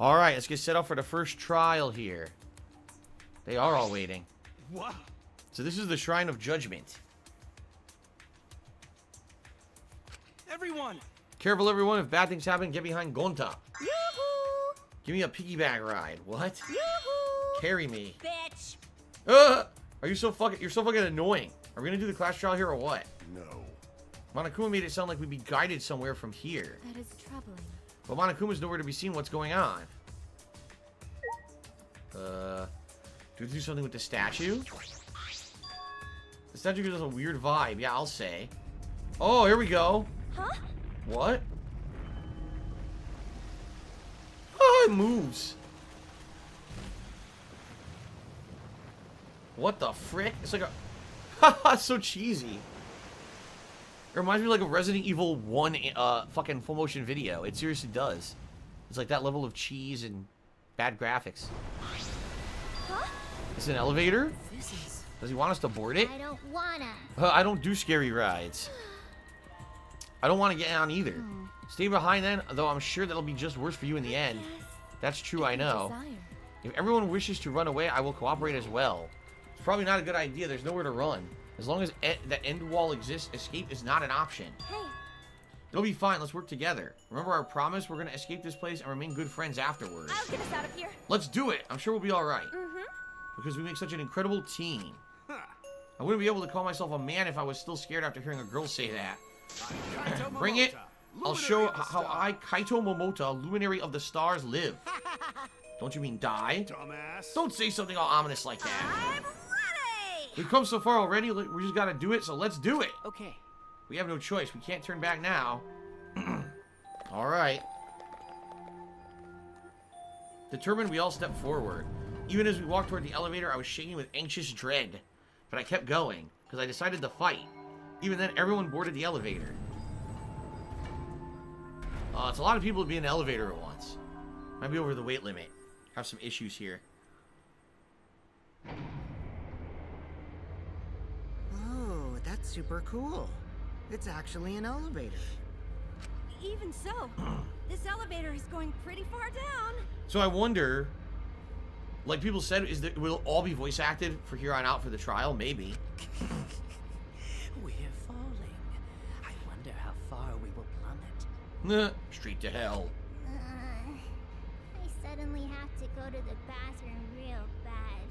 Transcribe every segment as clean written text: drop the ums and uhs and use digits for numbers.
Alright, let's get set up for the first trial here. They are all waiting. What? So this is the Shrine of Judgment. Everyone! Careful, everyone. If bad things happen, get behind Gonta. Yoo-hoo! Give me a piggyback ride. What? Yoo-hoo! Carry me. Bitch! Are you so fucking... You're so fucking annoying. Are we gonna do the class trial here or what? No. Monokuma made it sound like we'd be guided somewhere from here. That is troubling. But Monokuma's nowhere to be seen. What's going on? Do we do something with the statue? The statue gives us a weird vibe. Yeah, I'll say. Oh, here we go. Huh? What? Oh, it moves. What the frick? It's like a... Haha, so cheesy. It reminds me of like a Resident Evil 1 fucking full motion video. It seriously does. It's like that level of cheese and bad graphics. Huh? It's an elevator? This is... Does he want us to board it? I don't wanna. I don't do scary rides. I don't want to get on either. Stay behind then, though I'm sure that'll be just worse for you in the end. That's true, I know. If everyone wishes to run away, I will cooperate as well. It's probably not a good idea. There's nowhere to run. As long as that end wall exists, escape is not an option. Hey. It'll be fine. Let's work together. Remember our promise? We're going to escape this place and remain good friends afterwards. I'll get us out of here. Let's do it. I'm sure we'll be all right. Mm-hmm. Because we make such an incredible team. I wouldn't be able to call myself a man if I was still scared after hearing a girl say that. Bring it. I'll show how I, Kaito Momota, luminary of the stars, live. Don't you mean die? Dumbass. Don't say something all ominous like that. I'm ready! We've come so far already, we just gotta do it, so let's do it. Okay. We have no choice. We can't turn back now. Alright. Determined, we all stepped forward. Even as we walked toward the elevator, I was shaking with anxious dread. But I kept going, because I decided to fight. Even then, everyone boarded the elevator. It's a lot of people to be in an elevator at once. Might be over the weight limit. Have some issues here. Oh, that's super cool. It's actually an elevator. Even so, this elevator is going pretty far down. So I wonder, like people said, will all be voice acted for here on out for the trial? Maybe. We're falling. I wonder how far we will plummet. Nah, straight to hell. I suddenly have to go to the bathroom real bad.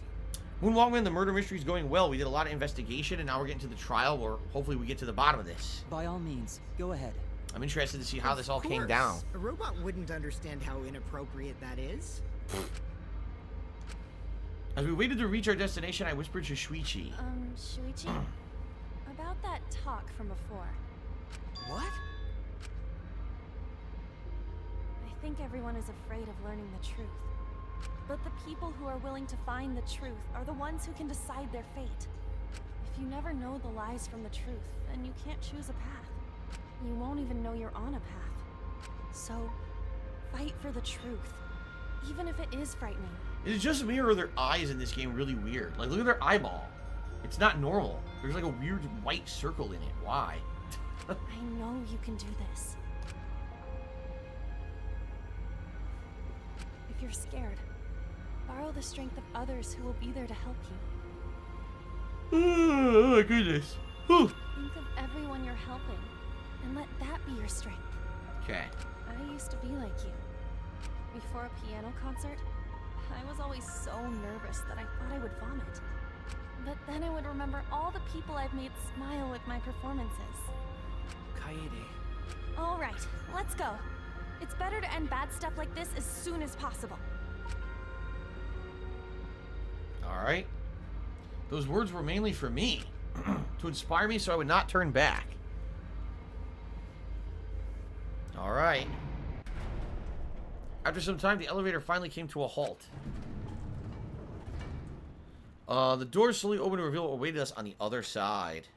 Moonwalkman, the murder mystery's going well. We did a lot of investigation, and now we're getting to the trial, where hopefully we get to the bottom of this. By all means, go ahead. I'm interested to see how this all Of came course. down. A robot wouldn't understand how inappropriate that is. As we waited to reach our destination, I whispered to Shuichi. Shuichi? About that talk from before. What? I think everyone is afraid of learning the truth. But the people who are willing to find the truth are the ones who can decide their fate. If you never know the lies from the truth, then you can't choose a path. You won't even know you're on a path. So, fight for the truth, even if it is frightening. Is it just me, or are their eyes in this game really weird? Like, look at their eyeball. It's not normal. There's like a weird white circle in it. Why? I know you can do this. If you're scared, borrow the strength of others who will be there to help you. Oh my goodness. Whew. Think of everyone you're helping, and let that be your strength. Okay. I used to be like you. Before a piano concert, I was always so nervous that I thought I would vomit. But then I would remember all the people I've made smile with my performances. Kaede. All right, let's go. It's better to end bad stuff like this as soon as possible. Alright. Those words were mainly for me. To inspire me so I would not turn back. Alright. After some time, the elevator finally came to a halt. The doors slowly opened to reveal what awaited us on the other side.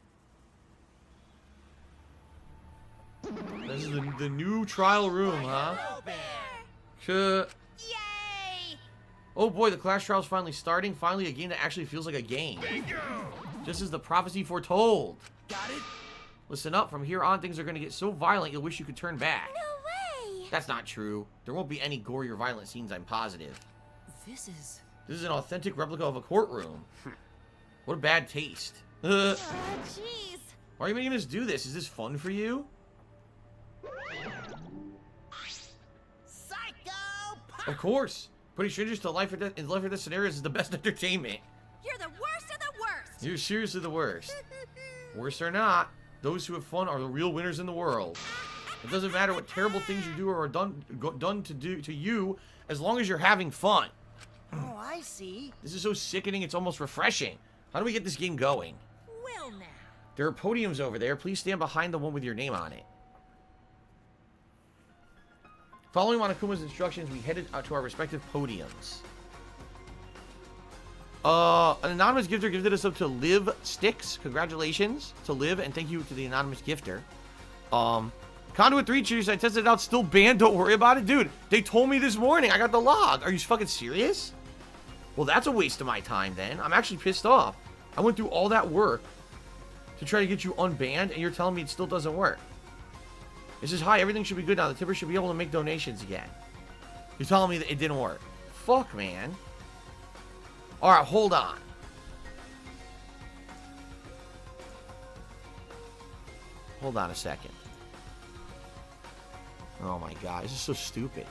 This is the new trial room, huh? Yay! Oh boy, the class trial's finally starting. Finally, a game that actually feels like a game. Just as the prophecy foretold. Got it? Listen up, from here on, things are going to get so violent you'll wish you could turn back. No way! That's not true. There won't be any gory or violent scenes, I'm positive. This is... This is an authentic replica of a courtroom. What a bad taste. Jeez. Why are you making us do this? Is this fun for you? Psycho! Of course. Putting strangers to life or death scenarios is the best entertainment. You're the worst of the worst. You're seriously the worst. Worse or not, those who have fun are the real winners in the world. It doesn't matter what terrible things you do or are done to you, as long as you're having fun. Oh, I see. This is so sickening, it's almost refreshing. How do we get this game going? Well now. There are podiums over there. Please stand behind the one with your name on it. Following Monokuma's instructions, we headed out to our respective podiums. An anonymous gifter gifted us up to Live Sticks. Congratulations to Liv, and thank you to the anonymous gifter. Conduit 3 cheers. I tested it out. Still banned. Don't worry about it. Dude, they told me this morning. I got the log. Are you fucking serious? Well, that's a waste of my time then. I'm actually pissed off. I went through all that work to try to get you unbanned, and you're telling me it still doesn't work. It says, hi, everything should be good now. The tipper should be able to make donations again. You're telling me that it didn't work. Fuck, man. Alright, hold on. Hold on a second. Oh my god, this is so stupid.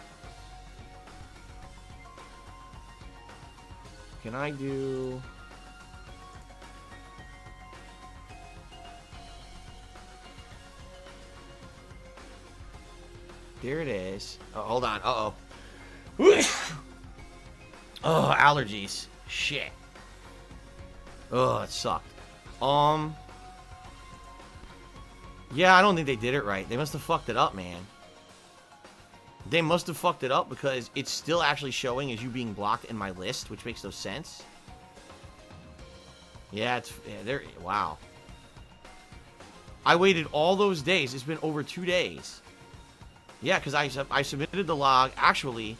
Can I do... There it is. Oh, hold on. Uh-oh. Oh, allergies. Shit. Oh, it sucked. Yeah, I don't think they did it right. They must have fucked it up, man. They must have fucked it up because it's still actually showing as you being blocked in my list, which makes no sense. Yeah, it's... Yeah, there... Wow. I waited all those days. It's been over 2 days. Yeah, because I submitted the log. Actually,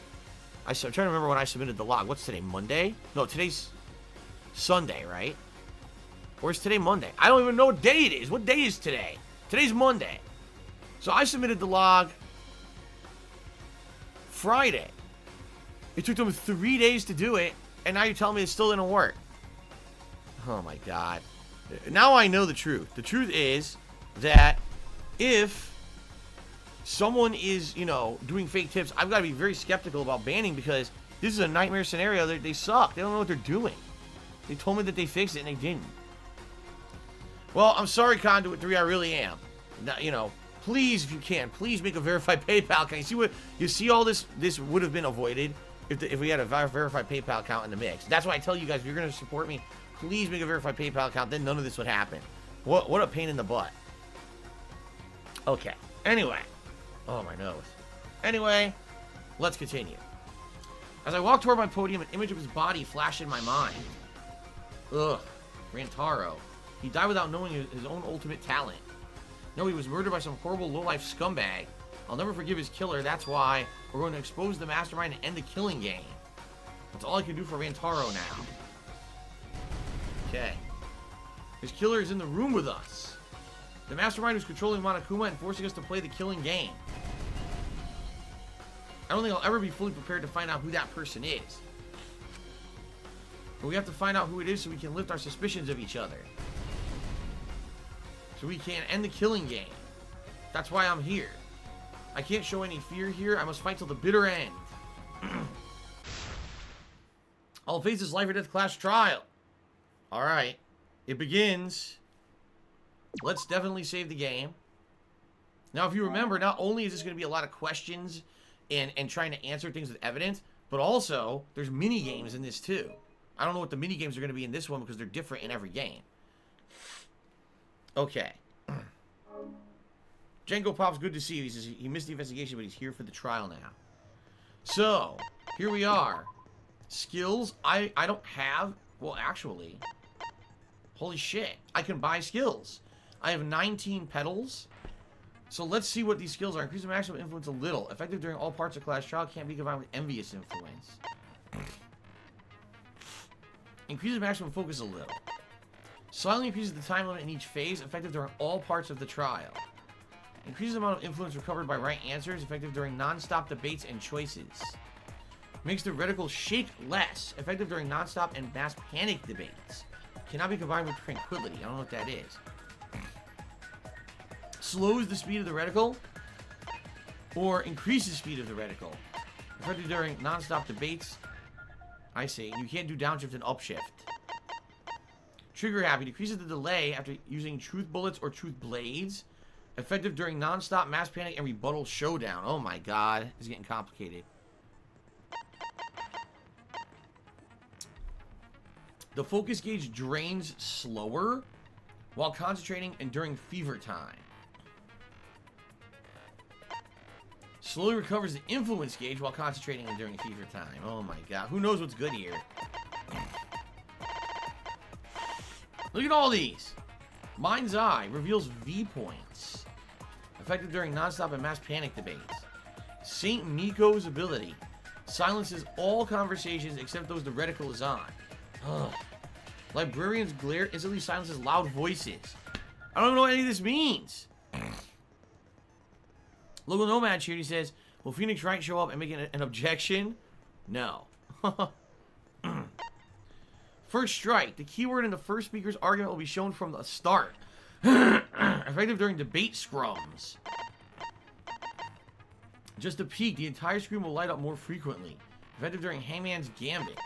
I'm trying to remember when I submitted the log. What's today? Monday? No, today's Sunday, right? Or is today Monday? I don't even know what day it is. What day is today? Today's Monday. So I submitted the log Friday. It took them 3 days to do it, and now you're telling me it still didn't work. Oh my god. Now I know the truth. The truth is that if someone is, you know, doing fake tips, I've got to be very skeptical about banning because this is a nightmare scenario. They suck. They don't know what they're doing. They told me that they fixed it and they didn't. Well, I'm sorry, Conduit 3. I really am. Now, you know, please, if you can, please make a verified PayPal account. You see what you see? All this would have been avoided if we had a verified PayPal account in the mix. That's why I tell you guys, if you're going to support me, please make a verified PayPal account. Then none of this would happen. What a pain in the butt. Okay. Anyway. Oh, my nose. Anyway, let's continue. As I walked toward my podium, an image of his body flashed in my mind. Ugh. Rantaro. He died without knowing his own ultimate talent. No, he was murdered by some horrible low-life scumbag. I'll never forgive his killer. That's why we're going to expose the mastermind and end the killing game. That's all I can do for Rantaro now. Okay. His killer is in the room with us. The mastermind who's controlling Monokuma and forcing us to play the killing game. I don't think I'll ever be fully prepared to find out who that person is. But we have to find out who it is so we can lift our suspicions of each other. So we can end the killing game. That's why I'm here. I can't show any fear here. I must fight till the bitter end. I'll face this life or death class trial. Alright. It begins. Let's definitely save the game. Now, if you remember, not only is this going to be a lot of questions and trying to answer things with evidence, but also there's mini games in this too. I don't know what the mini games are going to be in this one because they're different in every game. Okay. Django Pop's good to see you. He says he missed the investigation, but he's here for the trial now. So, here we are. Skills. I don't have... Well, actually... Holy shit. I can buy skills. I have 19 petals. So let's see what these skills are. Increase the maximum influence a little. Effective during all parts of class trial. Can't be combined with envious influence. Increase the maximum focus a little. Slightly increases the time limit in each phase. Effective during all parts of the trial. Increases the amount of influence recovered by right answers, effective during non-stop debates and choices. Makes the reticle shake less, effective during non-stop and mass panic debates. Cannot be combined with tranquility. I don't know what that is. Slows the speed of the reticle, or increases the speed of the reticle. Effective during non-stop debates. I see. You can't do downshift and upshift. Trigger happy. Decreases the delay after using truth bullets or truth blades. Effective during non-stop mass panic and rebuttal showdown. Oh my god. It's getting complicated. The focus gauge drains slower while concentrating and during fever time. Slowly recovers the influence gauge while concentrating and during fever time. Oh my god. Who knows what's good here? Look at all these. Mind's Eye reveals V points. Effective during non-stop and mass panic debates. Saint Miko's ability. Silences all conversations except those the reticle is on. Ugh. Librarian's glare instantly silences loud voices. I don't know what any of this means. Local Nomad Shooty says, will Phoenix Wright show up and make an objection? No. First strike. The keyword in the first speaker's argument will be shown from the start. Effective during debate scrums. Just a peek. The entire screen will light up more frequently. Effective during Hangman's Gambit.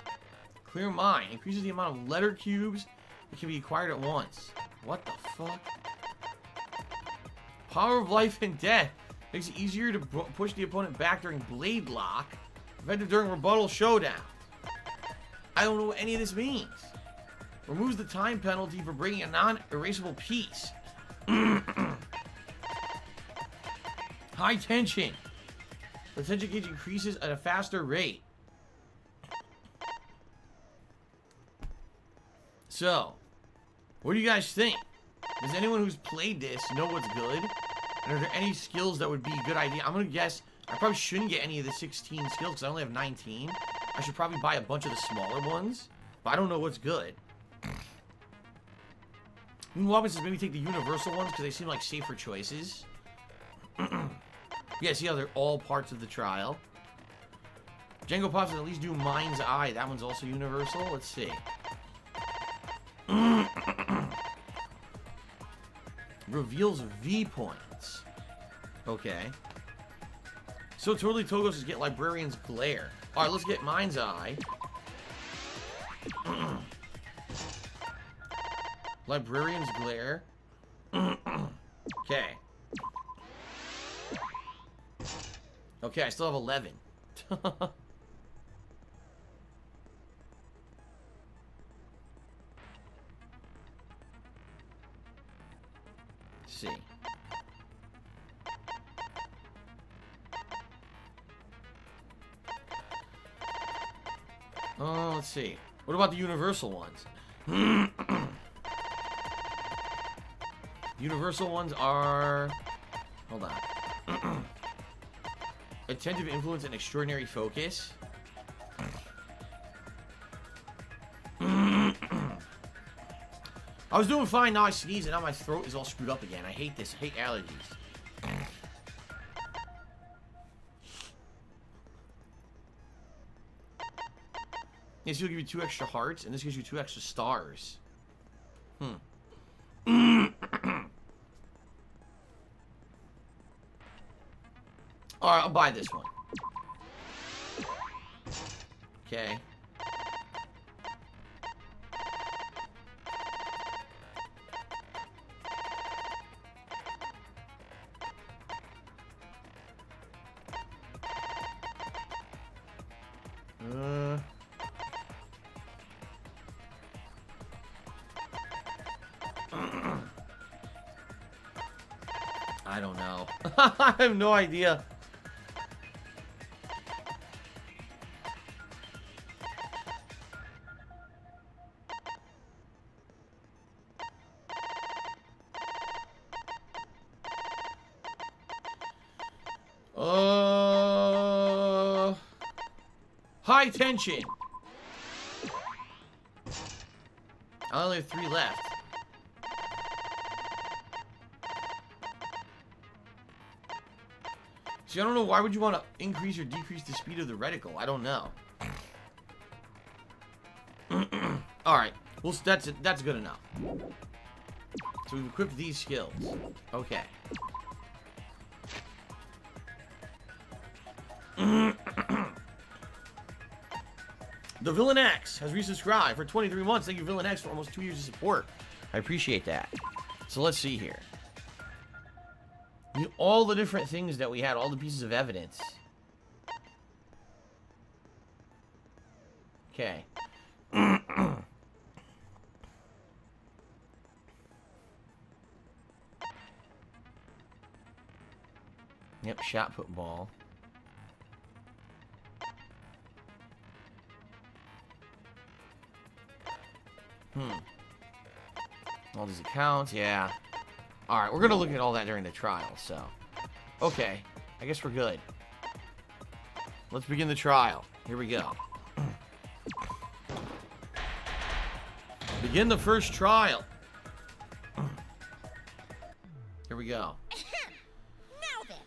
Clear Mind. Increases the amount of letter cubes that can be acquired at once. What the fuck? Power of Life and Death. Makes it easier to push the opponent back during Blade Lock. Effective during Rebuttal Showdown. I don't know what any of this means. Removes the time penalty for breaking a non-erasable piece. High tension. The tension gauge increases at a faster rate. So, what do you guys think? Does anyone who's played this know what's good? And are there any skills that would be a good idea? I'm going to guess I probably shouldn't get any of the 16 skills because I only have 19. I should probably buy a bunch of the smaller ones. But I don't know what's good. Wobbin says maybe take the universal ones because they seem like safer choices. Yeah, see how they're all parts of the trial. Django Pops says at least do Mind's Eye. That one's also universal. Let's see. Reveals V points. Okay. So totally Togos is get Librarian's Glare. Alright, let's get Mind's Eye. Librarian's Glare. Okay. Okay, I still have 11. Let's see. Oh, let's see. What about the universal ones? Universal ones are... Hold on. Attentive influence and extraordinary focus. I was doing fine, now I sneeze and now my throat is all screwed up again. I hate this. I hate allergies. This will give you 2 extra hearts, and this gives you 2 extra stars. Alright, I'll buy this one. Okay. I don't know. I have no idea. High tension. I only have 3 left. See, I don't know, why would you want to increase or decrease the speed of the reticle? I don't know. Alright, well, that's good enough. So we've equipped these skills. Okay. The Villain X has resubscribed for 23 months. Thank you, Villain X, for almost 2 years of support. I appreciate that. So let's see here. All the different things that we had, all the pieces of evidence. Okay. Yep, shot put ball. All these accounts, yeah. Alright, we're gonna look at all that during the trial, so. Okay, I guess we're good. Let's begin the trial. Here we go. Begin the first trial. Here we go. Now then,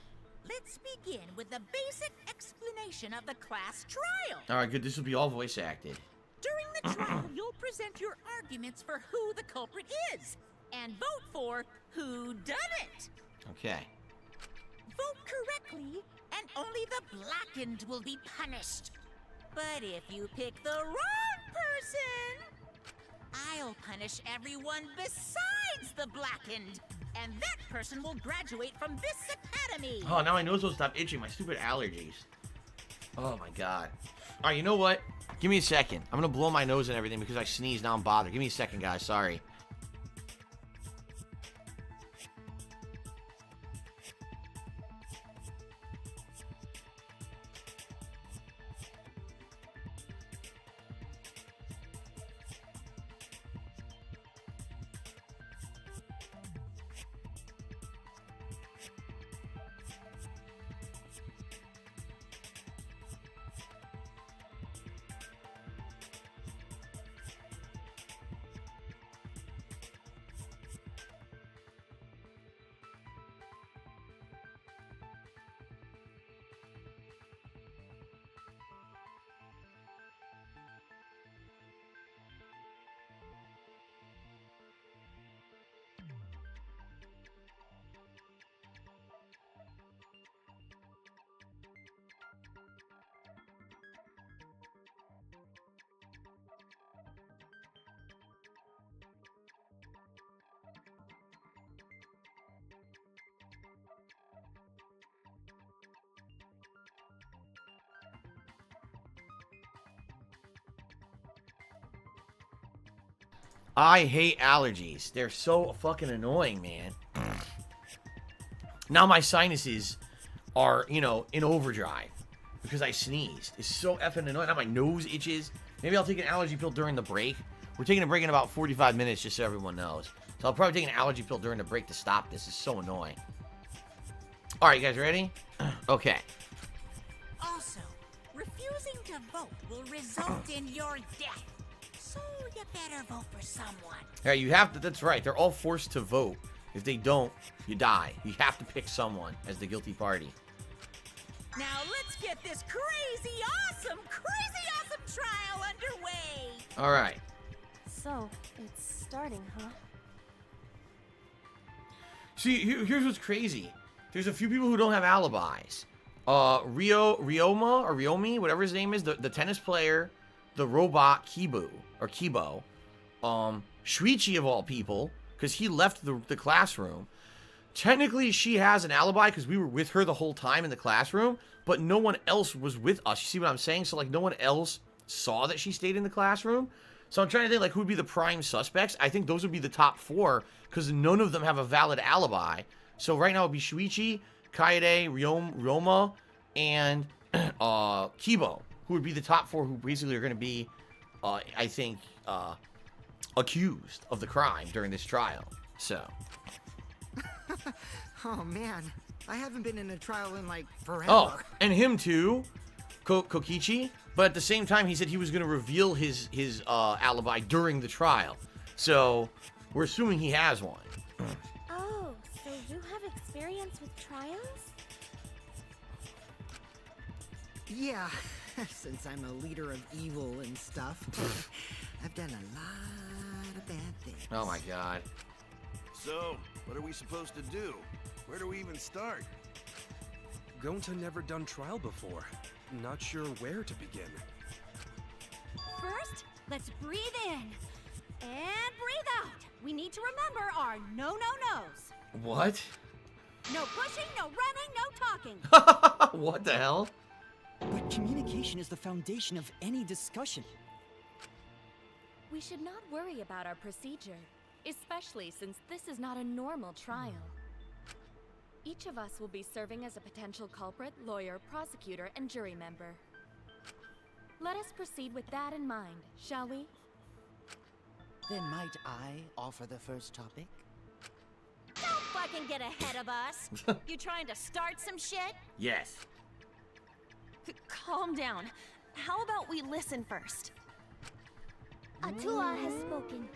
let's begin with the basic explanation of the class trial. Alright, good. This will be all voice acted. During the trial, you'll present your arguments for who the culprit is, and vote for who done it. Okay. Vote correctly, and only the blackened will be punished. But if you pick the wrong person, I'll punish everyone besides the blackened, and that person will graduate from this academy. Oh, now my nose will stop itching. My stupid allergies. Oh my god. Alright, you know what? Give me a second. I'm gonna blow my nose and everything because I sneezed. Now I'm bothered. Give me a second, guys. Sorry. I hate allergies. They're so fucking annoying, man. Now my sinuses are, you know, in overdrive because I sneezed. It's so effing annoying. Now my nose itches. Maybe I'll take an allergy pill during the break. We're taking a break in about 45 minutes, just so everyone knows. So I'll probably take an allergy pill during the break to stop this. It's so annoying. All right, you guys ready? Okay. Also, refusing to vote will result in your death. So you better vote for someone. Yeah, you have to. That's right. They're all forced to vote. If they don't, you die. You have to pick someone as the guilty party. Now let's get this crazy awesome trial underway. All right. So, it's starting, huh? See, here's what's crazy. There's a few people who don't have alibis. Ryomi, whatever his name is, the tennis player, the robot Kibo, Shuichi of all people, because he left the classroom. Technically, she has an alibi because we were with her the whole time in the classroom, but no one else was with us. You see what I'm saying? So, like, no one else saw that she stayed in the classroom. So I'm trying to think, like, who would be the prime suspects? I think those would be the top four because none of them have a valid alibi. So right now it would be Shuichi, Kaede, Ryoma, and Kibo, who would be the top four who basically are going to be, I think, accused of the crime during this trial. So. Oh man, I haven't been in a trial in like forever. Oh, and him too, Kokichi. But at the same time, he said he was going to reveal his alibi during the trial. So we're assuming he has one. Oh, so you have experience with trials? Yeah, since I'm a leader of evil and stuff, I've done a lot of bad things. Oh my god. So, what are we supposed to do? Where do we even start? Gonta never done trial before. Not sure where to begin. First, let's breathe in and breathe out. We need to remember our no-no-nos. What? No pushing, no running, no talking. What the hell? But communication is the foundation of any discussion. We should not worry about our procedure, especially since this is not a normal trial. Each of us will be serving as a potential culprit, lawyer, prosecutor, and jury member. Let us proceed with that in mind, shall we? Then might I offer the first topic? Don't fucking get ahead of us. You trying to start some shit? Yes. Calm down. How about we listen first? Atua has spoken.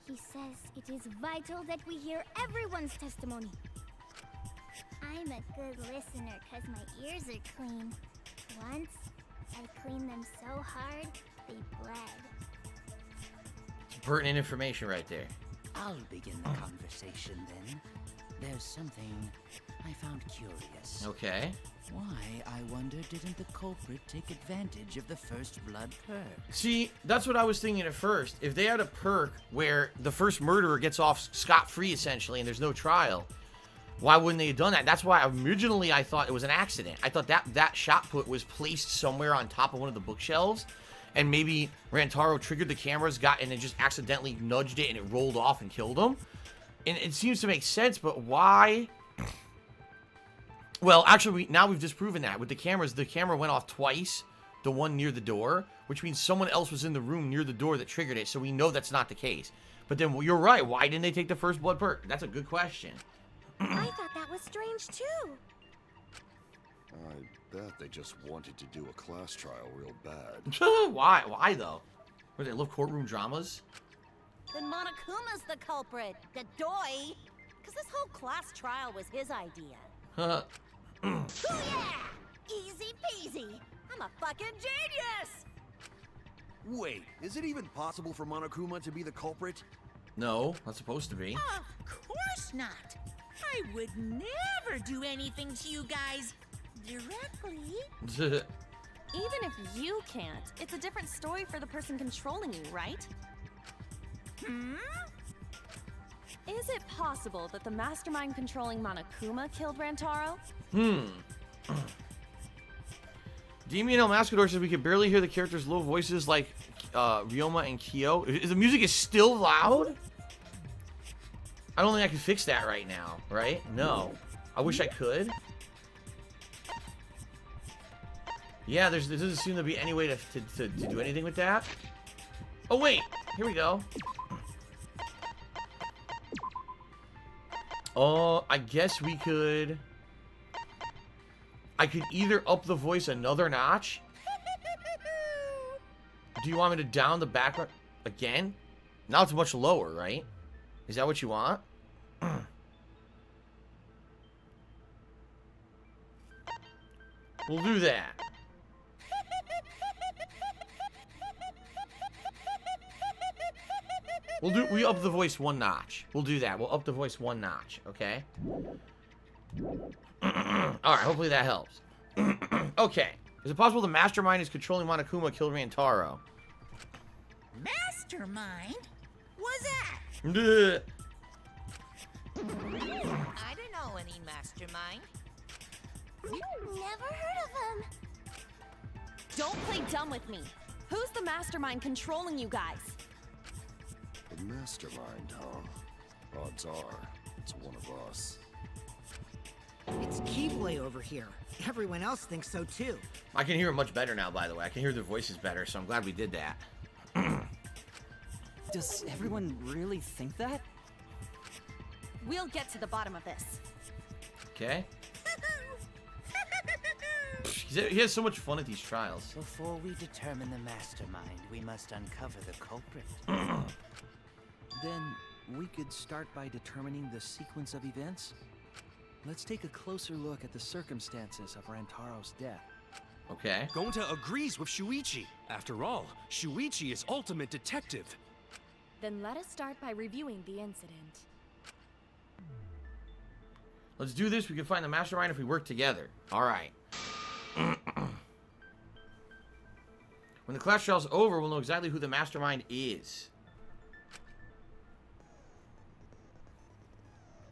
He says it is vital that we hear everyone's testimony. I'm a good listener because my ears are clean. Once, I cleaned them so hard, they bled. It's pertinent information right there. I'll begin the conversation then. There's something I found curious. Okay. Why, I wonder, didn't the culprit take advantage of the first blood perk? See, that's what I was thinking at first. If they had a perk where the first murderer gets off scot-free, essentially, and there's no trial, why wouldn't they have done that? That's why originally I thought it was an accident. I thought that shot put was placed somewhere on top of one of the bookshelves, and maybe Rantaro triggered the cameras, and it just accidentally nudged it, and it rolled off and killed him. And it seems to make sense, but why? Well, actually, now we've disproven that. With the cameras, the camera went off twice, the one near the door, which means someone else was in the room near the door that triggered it, so we know that's not the case. But then, well, you're right. Why didn't they take the first blood perk? That's a good question. I thought that was strange too. I bet they just wanted to do a class trial real bad. Why? Why, though? Where they love courtroom dramas? Then Monokuma's the culprit. The doy. Because this whole class trial was his idea. Huh. Booyah! Easy peasy. I'm a fucking genius! Wait, is it even possible for Monokuma to be the culprit? No, not supposed to be. Of course not. I would never do anything to you guys directly. Even if you can't, it's a different story for the person controlling you, right? Is it possible that the mastermind controlling Monokuma killed Rantaro? Damien El Mascador says we can barely hear the characters' low voices like Ryoma and Kyo. The music is still loud? I don't think I can fix that right now, right? No. I wish I could. Yeah, there doesn't seem to be any way to do anything with that. Oh, wait. Here we go. Oh, I guess we could... I could either up the voice another notch. Do you want me to down the background again? Now it's much lower, right? Is that what you want? We'll do that. We up the voice one notch. We'll do that. We'll up the voice one notch, okay? Alright, hopefully that helps. Okay. Is it possible the mastermind is controlling Monokuma killed Rantaro? Mastermind? What's that? Duh. I don't know any mastermind. Never heard of him. Don't play dumb with me. Who's the mastermind controlling you guys? The mastermind, huh? Odds are, it's one of us. It's Keyblade over here. Everyone else thinks so too. I can hear it much better now, by the way. I can hear their voices better, so I'm glad we did that. Does everyone really think that? We'll get to the bottom of this. Okay. He has so much fun at these trials. Before we determine the mastermind, we must uncover the culprit. Then we could start by determining the sequence of events. Let's take a closer look at the circumstances of Rantaro's death. Okay. Gonta agrees with Shuichi. After all, Shuichi is ultimate detective. Then let us start by reviewing the incident. Let's do this. We can find the mastermind if we work together. Alright. When the class trial's over, we'll know exactly who the mastermind is.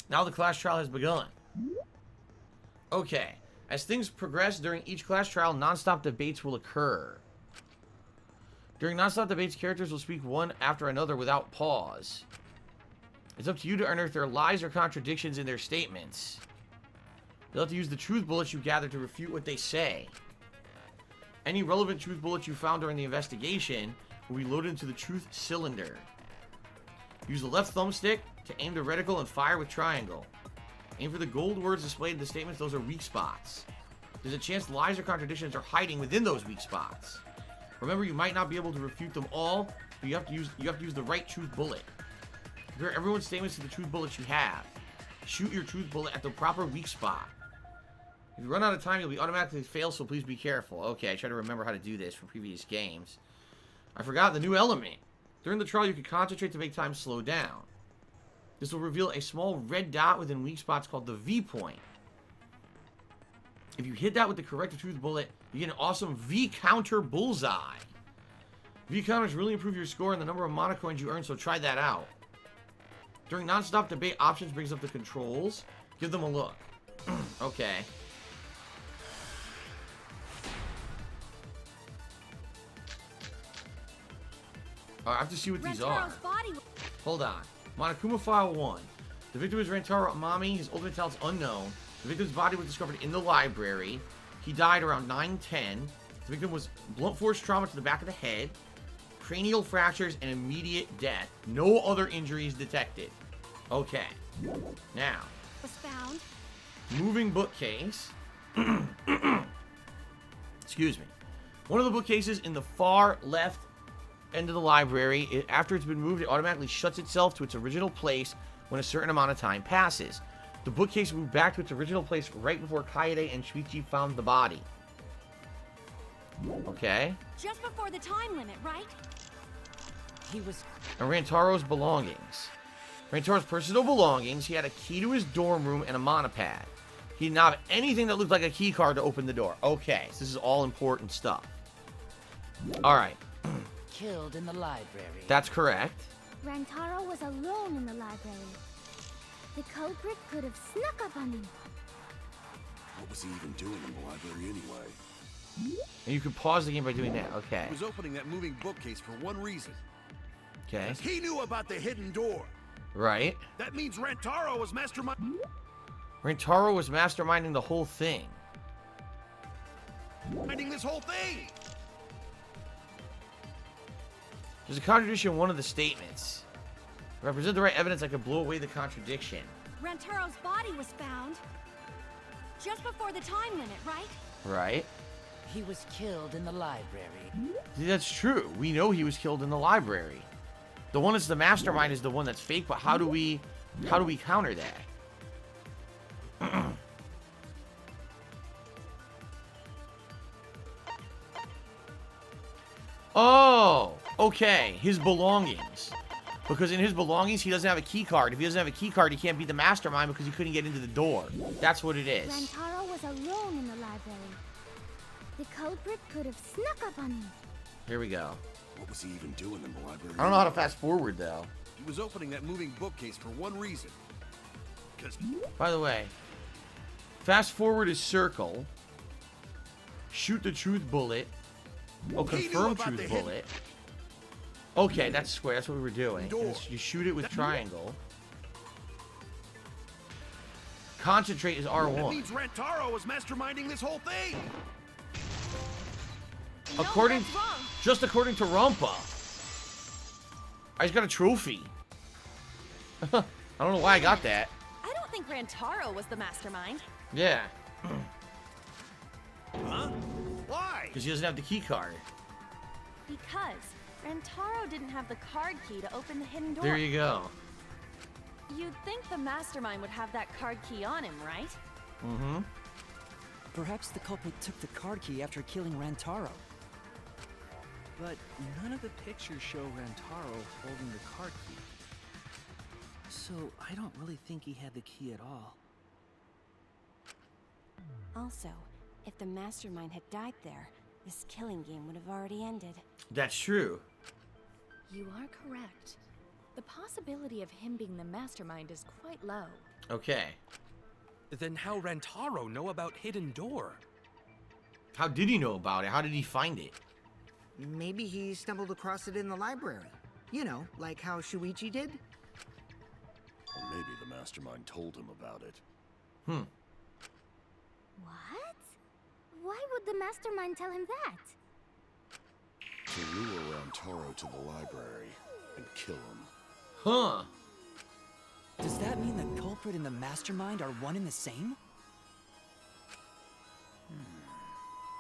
Now the class trial has begun. Okay. As things progress during each class trial, non-stop debates will occur. During non-stop debates, characters will speak one after another without pause. It's up to you to unearth their lies or contradictions in their statements. You'll have to use the truth bullets you gather to refute what they say. Any relevant truth bullets you found during the investigation will be loaded into the truth cylinder. Use the left thumbstick to aim the reticle and fire with triangle. Aim for the gold words displayed in the statements. Those are weak spots. There's a chance lies or contradictions are hiding within those weak spots. Remember, you might not be able to refute them all, but you have to use the right truth bullet. Compare everyone's statements to the truth bullets you have. Shoot your truth bullet at the proper weak spot. If you run out of time, you'll be automatically failed, so please be careful. Okay, I try to remember how to do this from previous games. I forgot the new element. During the trial, you can concentrate to make time slow down. This will reveal a small red dot within weak spots called the V point. If you hit that with the correct truth bullet, you get an awesome V counter bullseye. V counters really improve your score and the number of mana coins you earn, so try that out. During non-stop debate, options brings up the controls. Give them a look. Okay. I have to see what these are. Hold on. Monokuma File 1. The victim is Rantaro Amami. His ultimate talent's unknown. The victim's body was discovered in the library. He died around 9:10. The victim was blunt force trauma to the back of the head, cranial fractures, and immediate death. No other injuries detected. Okay. Now. Was found. Moving bookcase. Excuse me. One of the bookcases in the far left end of the library, after it's been moved, it automatically shuts itself to its original place when a certain amount of time passes. The bookcase moved back to its original place right before Kaede and Shuichi found the body. Okay. Just before the time limit, right? He was... And Rantaro's belongings. Rantaro's personal belongings. He had a key to his dorm room and a monopad. He did not have anything that looked like a key card to open the door. Okay, so this is all important stuff. Alright. Killed in the library. That's correct. Rantaro was alone in the library. The culprit could have snuck up on him. What was he even doing in the library anyway? And you can pause the game by doing that. Okay. He was opening that moving bookcase for one reason. Okay. He knew about the hidden door. Right. That means Rantaro was mastermind. Rantaro was masterminding the whole thing. Minding this whole thing. There's a contradiction in one of the statements. If I present the right evidence, I could blow away the contradiction. Rantaro's body was found just before the time limit, right? Right. He was killed in the library. See, that's true. We know he was killed in the library. The one that's the mastermind is the one that's fake, but how do we counter that? Oh, okay. His belongings. Because in his belongings, he doesn't have a key card. If he doesn't have a key card, he can't beat the mastermind because he couldn't get into the door. That's what it is. Rantaro was alone in the library. The culprit could have snuck up on him. Here we go. What was he even doing in the library? I don't know how to fast forward, though. He was opening that moving bookcase for one reason. By the way, fast forward is circle. Shoot the truth bullet. Oh, confirm truth bullet. Okay, that's square. That's what we were doing. You shoot it with triangle. Concentrate is R1. That means Rantaro was masterminding this whole thing. Just according to Rampa. I just got a trophy. I don't know why I got that. I don't think Rantaro was the mastermind. Yeah. Huh? Why? Because he doesn't have the key card. Because Rantaro didn't have the card key to open the hidden door. There you go. You'd think the mastermind would have that card key on him, right? Mm-hmm. Perhaps the culprit took the card key after killing Rantaro. But none of the pictures show Rantaro holding the card key. So I don't really think he had the key at all. Also, if the mastermind had died there, this killing game would have already ended. That's true. You are correct. The possibility of him being the mastermind is quite low. Okay. Then how Rantaro know about Hidden Door? How did he know about it? How did he find it? Maybe he stumbled across it in the library. You know, like how Shuichi did? Or maybe the mastermind told him about it. What? Why would the mastermind tell him that? To lure Rantaro to the library and kill him. Huh. Does that mean the culprit and the mastermind are one and the same?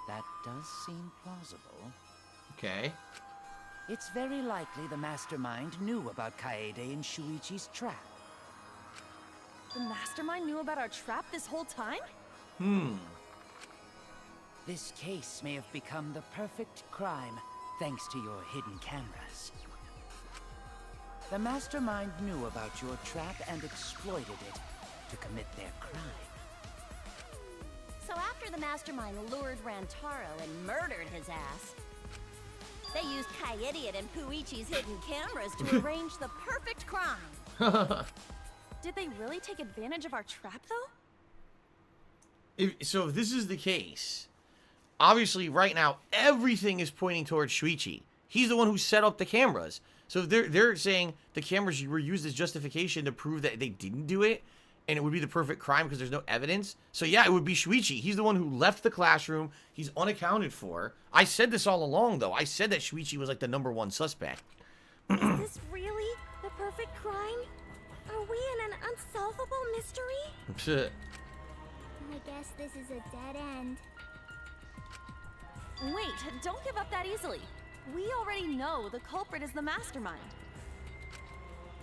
That does seem plausible. Okay. It's very likely the mastermind knew about Kaede and Shuichi's trap. The mastermind knew about our trap this whole time? This case may have become the perfect crime thanks to your hidden cameras. The mastermind knew about your trap and exploited it to commit their crime. So after the mastermind lured Rantaro and murdered his ass, they used Kaede and Puichi's hidden cameras to arrange the perfect crime. Did they really take advantage of our trap, though? So if this is the case, obviously right now everything is pointing towards Shuichi. He's the one who set up the cameras. So if they're saying the cameras were used as justification to prove that they didn't do it, and it would be the perfect crime because there's no evidence. So yeah, it would be Shuichi. He's the one who left the classroom. He's unaccounted for. I said this all along, though. I said that Shuichi was like the #1 suspect. Is this really the perfect crime? Are we in an unsolvable mystery? I guess this is a dead end. Wait, don't give up that easily. We already know the culprit is the mastermind.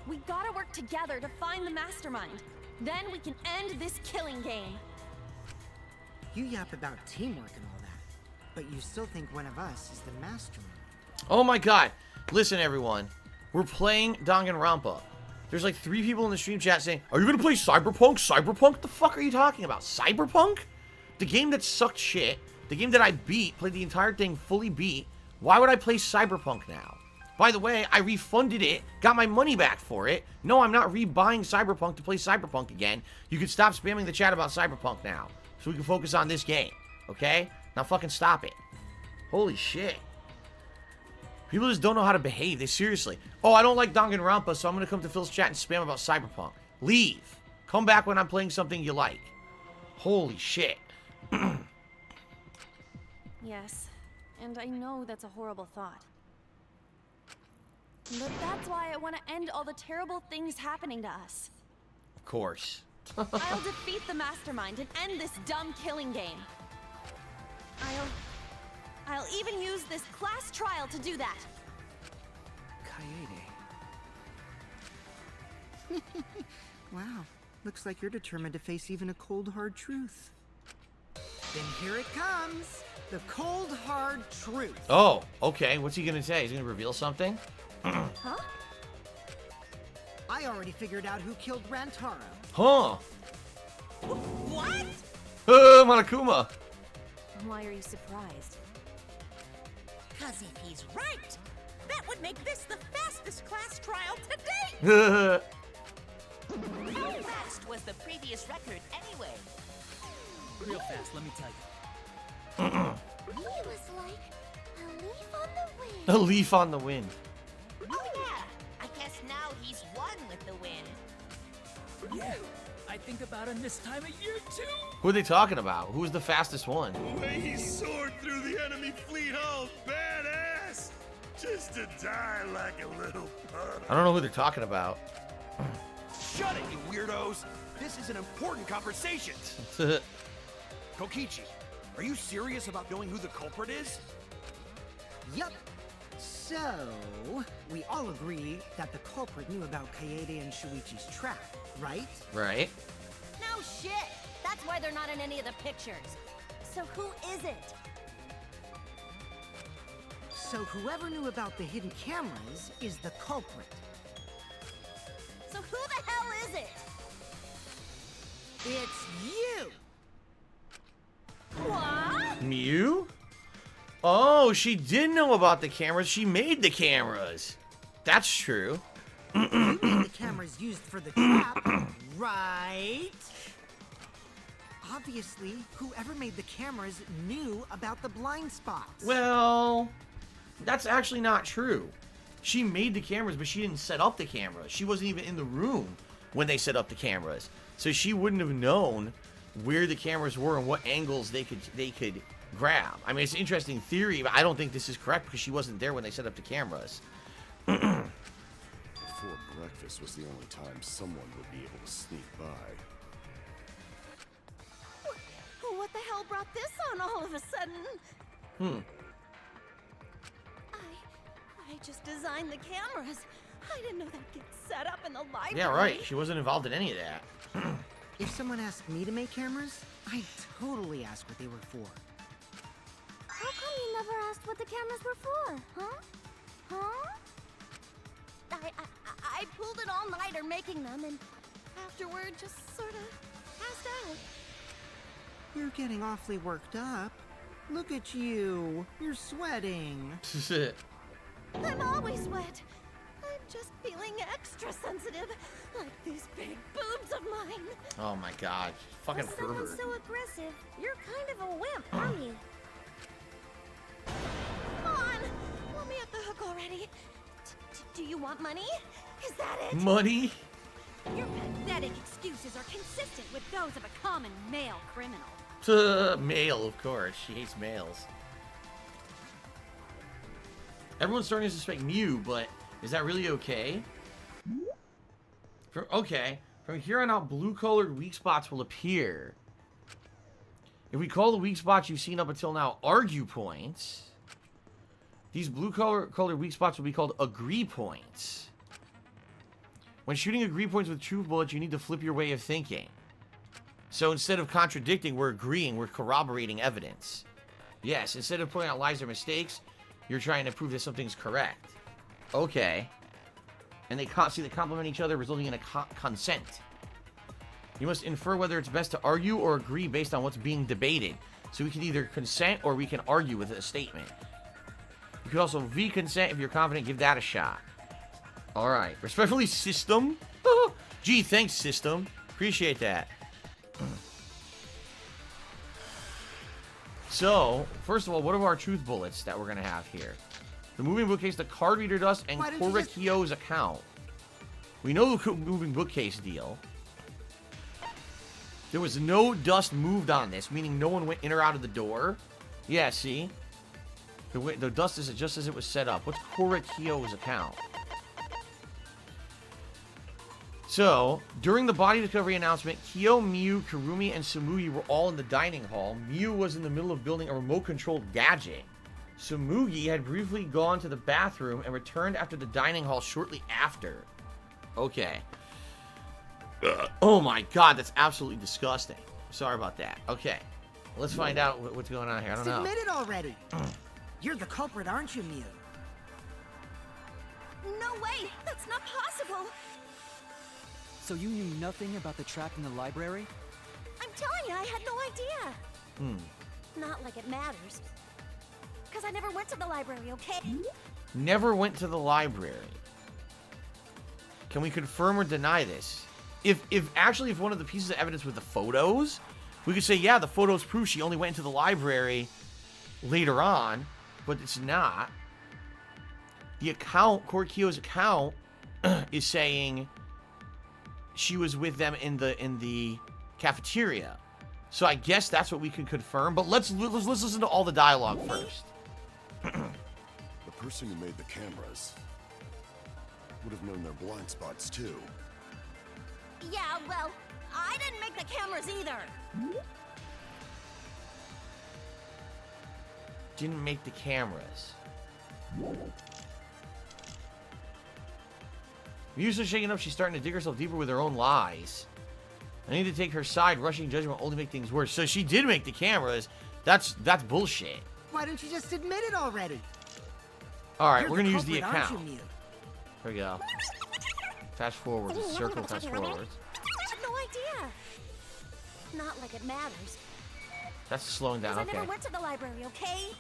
We gotta work together to find the mastermind. Then we can end this killing game. You yap about teamwork and all that, but you still think one of us is the mastermind. Oh my god. Listen, everyone. We're playing Danganronpa. There's like 3 people in the stream chat saying, are you going to play Cyberpunk? Cyberpunk? What the fuck are you talking about? Cyberpunk? The game that sucked shit. The game that I beat, played the entire thing, fully beat. Why would I play Cyberpunk now? By the way, I refunded it, got my money back for it. No, I'm not rebuying Cyberpunk to play Cyberpunk again. You can stop spamming the chat about Cyberpunk now, so we can focus on this game, okay? Now fucking stop it. Holy shit. People just don't know how to behave. They seriously. Oh, I don't like Danganronpa, so I'm going to come to Phil's chat and spam about Cyberpunk. Leave. Come back when I'm playing something you like. Holy shit. Yes, and I know that's a horrible thought. But that's why I want to end all the terrible things happening to us. Of course. I'll defeat the mastermind and end this dumb killing game. I'll even use this class trial to do that. Kaede. Wow, looks like you're determined to face even a cold, hard truth. Then here it comes, the cold, hard truth. Oh, okay. What's he gonna say? He's gonna reveal something? Huh? I already figured out who killed Rantaro. Huh. What? Monokuma. Why are you surprised? Because if he's right, that would make this the fastest class trial to date! How fast was the previous record anyway? Real fast, let me tell you. He was like a leaf on the wind. A leaf on the wind. Oh yeah, I guess now he's one with the wind. Yeah, I think about him this time of year too. Who are they talking about? Who's the fastest one? The way he soared through the enemy fleet, oh, badass! Just to die like a little pup. I don't know who they're talking about. Shut it, you weirdos! This is an important conversation. Kokichi, are you serious about knowing who the culprit is? Yup. So, we all agree that the culprit knew about Kaede and Shuichi's trap, right? Right. No shit. That's why they're not in any of the pictures. So who is it? So whoever knew about the hidden cameras is the culprit. So who the hell is it? It's you! What? Mew? Oh, she did know about the cameras. She made the cameras. That's true. You made the cameras used for the trap, right? Obviously, whoever made the cameras knew about the blind spots. Well, that's actually not true. She made the cameras, but she didn't set up the cameras. She wasn't even in the room when they set up the cameras. So she wouldn't have known where the cameras were and what angles they could grab. I mean, it's an interesting theory, but I don't think this is correct because she wasn't there when they set up the cameras. Before breakfast was the only time someone would be able to sneak by. What the hell brought this on all of a sudden? I just designed the cameras. I didn't know they'd get set up in the library. Yeah, right. She wasn't involved in any of that. If someone asked me to make cameras, I'd totally ask what they were for. How come you never asked what the cameras were for, huh? Huh? I pulled an all-nighter making them, and afterward just sort of passed out. You're getting awfully worked up. Look at you. You're sweating. I'm always wet. I'm just feeling extra sensitive, like these big boobs of mine. Oh my god. Fucking Someone's pervert. so aggressive. You're kind of a wimp, aren't you? Come on, let me at the hook already. Do you want money? Is that it? Money? Your pathetic excuses are consistent with those of a common male criminal. Male, of course. She hates males. Everyone's starting to suspect Mew, but is that really okay? From here on out, blue-colored weak spots will appear. If we call the weak spots you've seen up until now argue points, these blue-colored weak spots will be called agree points. When shooting agree points with truth bullets, you need to flip your way of thinking. So instead of contradicting, we're agreeing, we're corroborating evidence. Yes, instead of pointing out lies or mistakes, you're trying to prove that something's correct. Okay. And they complement each other, resulting in a consent. You must infer whether it's best to argue or agree based on what's being debated. So we can either consent or we can argue with a statement. You could also V-consent if you're confident, give that a shot. Alright. Respectfully, System. Gee, thanks, System. Appreciate that. So, first of all, what are our truth bullets that we're going to have here? The moving bookcase, the card reader dust, and Korekio's account. We know the moving bookcase deal. There was no dust moved on this, meaning no one went in or out of the door. Yeah, see? The dust is just as it was set up. What's Korekio's account? So, during the body discovery announcement, Kyo, Mew, Kurumi, and Tsumugi were all in the dining hall. Mew was in the middle of building a remote-controlled gadget. Tsumugi had briefly gone to the bathroom and returned after the dining hall shortly after. Okay. Oh my god, that's absolutely disgusting. Sorry about that. Okay. Let's find out what's going on here. I don't know. Admit it already. You're the culprit, aren't you, Mew? No way! That's not possible! So you knew nothing about the trap in the library? I'm telling you, I had no idea. Not like it matters. Because I never went to the library, okay? Never went to the library. Can we confirm or deny this? If one of the pieces of evidence with the photos, we could say, yeah, the photos prove she only went into the library later on, but it's not. The account, Korekio's account, is saying she was with them in the cafeteria. So I guess that's what we can confirm. But let's listen to all the dialogue first. The person who made the cameras would have known their blind spots too. Yeah, well, I didn't make the cameras either. Didn't make the cameras. Mew's shaken up, she's starting to dig herself deeper with her own lies. I need to take her side. Rushing judgment will only make things worse. So she did make the cameras, That's bullshit. Why don't you just admit it already? All right, You're we're gonna use the culprit, aren't account. you, Mew? Here we go. Fast forward. Circle fast forward. I had no idea. Not like it matters. That's slowing down. 'Cause I Okay. never went to the library, okay?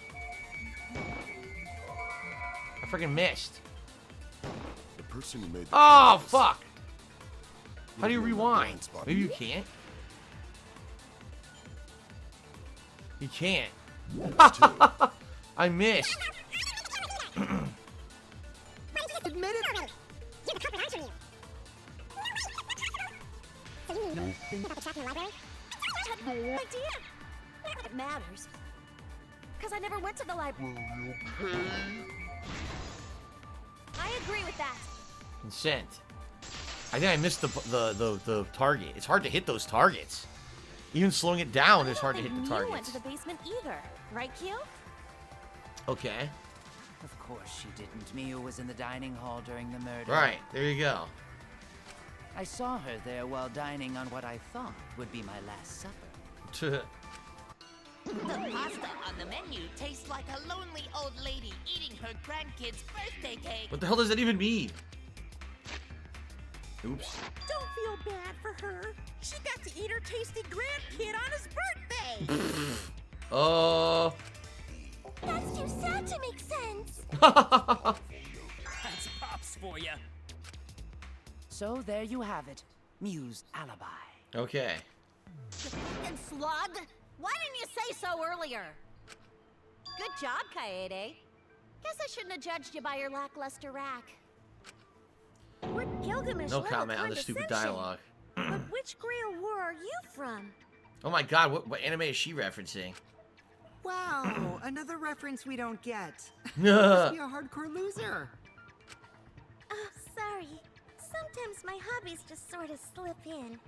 I freaking missed. The person who made the Oh cameras fuck! How do you would have known their rewind? blind spot. Maybe you can't. You can't. I missed. Admit it. I had no idea. It matters. Because I never went to the library. I agree with that. Consent. I think I missed the target. It's hard to hit those targets. Even slowing it down, it's hard to hit the You went targets. to the basement either, right, Q? Okay. Of course she didn't. Miu was in the dining hall during the murder. Right. There you go. I saw her there while dining on what I thought would be my last supper. The pasta on the menu tastes like a lonely old lady eating her grandkid's birthday cake. What the hell does that even mean? Oops. Don't feel bad for her. She got to eat her tasty grandkid on his birthday. That's too sad to make sense. That's Pops for you. So there you have it. Miu's alibi. Okay. You fucking slug. Why didn't you say so earlier? Good job, Kaede. Guess I shouldn't have judged you by your lackluster rack. We're Gilgamesh No level comment on the stupid condescension. dialogue. But which Grail War are you from? Oh my god, what anime is she referencing? Wow, another reference we don't get. Must be a hardcore loser. Oh, sorry. Sometimes my hobbies just sort of slip in.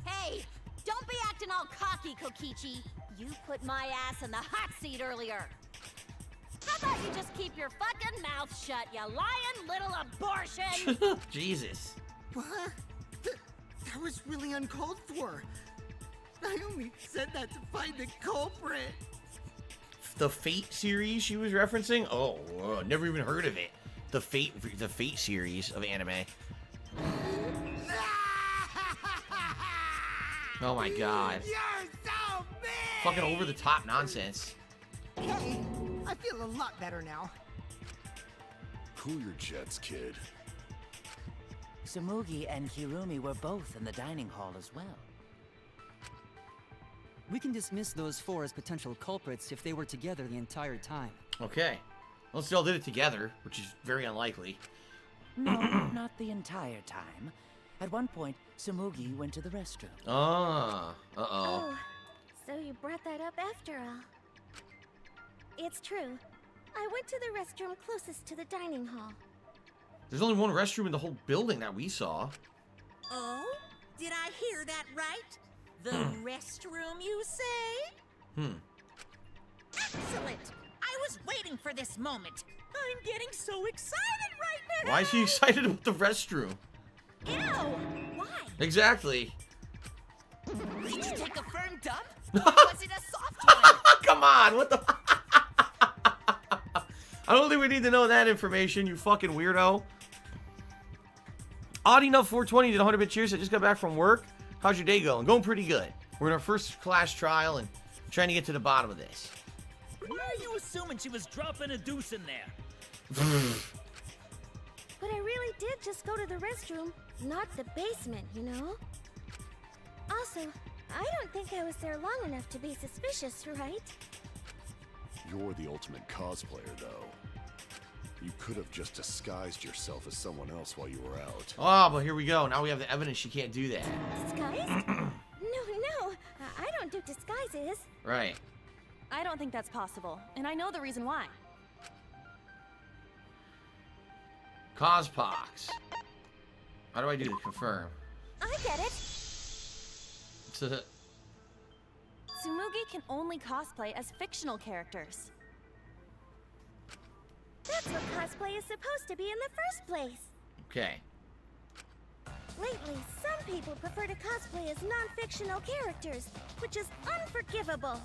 Hey, don't be acting all cocky, Kokichi. You put my ass in the hot seat earlier. How about you just keep your fucking mouth shut, you lying little abortion? Jesus. What? That was really uncalled for. I only said that to find the culprit. The Fate series she was referencing? Oh, never even heard of it. The Fate series of anime. Oh my god. You're so mean! Fucking over the top nonsense. Hey, I feel a lot better now. Cool your jets, kid. Tsumugi and Hirumi were both in the dining hall as well. We can dismiss those four as potential culprits if they were together the entire time. Okay. Unless they all did it together, which is very unlikely. No, not the entire time. At one point, Tsumugi went to the restroom. Ah. Uh-oh. Oh, so you brought that up after all. It's true. I went to the restroom closest to the dining hall. There's only one restroom in the whole building that we saw. Oh? Did I hear that right? The restroom, you say? Excellent! I was waiting for this moment. I'm getting so excited right now! Why is he excited about the restroom? Ew! Why? Exactly. Did you take a firm dump? Or was it a soft one? Come on, what the... I don't think we need to know that information, you fucking weirdo. Oddie Enough 420 did 100-bit cheers. I just got back from work. How's your day going? Going pretty good. We're in our first class trial and trying to get to the bottom of this. Why are you assuming she was dropping a deuce in there? But I really did just go to the restroom, not the basement, you know? Also, I don't think I was there long enough to be suspicious, right? You're the ultimate cosplayer, though. You could have just disguised yourself as someone else while you were out. Oh, but here we go. Now we have the evidence she can't do that. Disguised? No, I don't do disguises. Right. I don't think that's possible, and I know the reason why. Cospox. How do I do to confirm? I get it. Tsumugi can only cosplay as fictional characters. That's what cosplay is supposed to be in the first place. Okay. Lately, some people prefer to cosplay as non-fictional characters, which is unforgivable.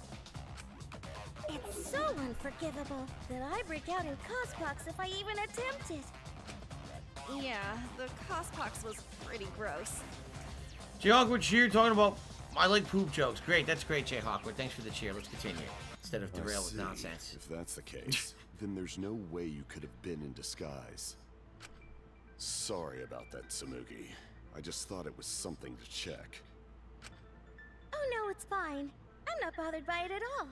It's so unforgivable that I break out in cospox if I even attempt it. Yeah, the cospox was pretty gross. Jay Hawkwood cheer talking about I like poop jokes. Great, that's great, Jay Hawkwood. Thanks for the cheer. Let's continue. Instead of derail with nonsense. If that's the case, then there's no way you could have been in disguise. Sorry about that, Samugi. I just thought it was something to check. Oh no, it's fine. I'm not bothered by it at all.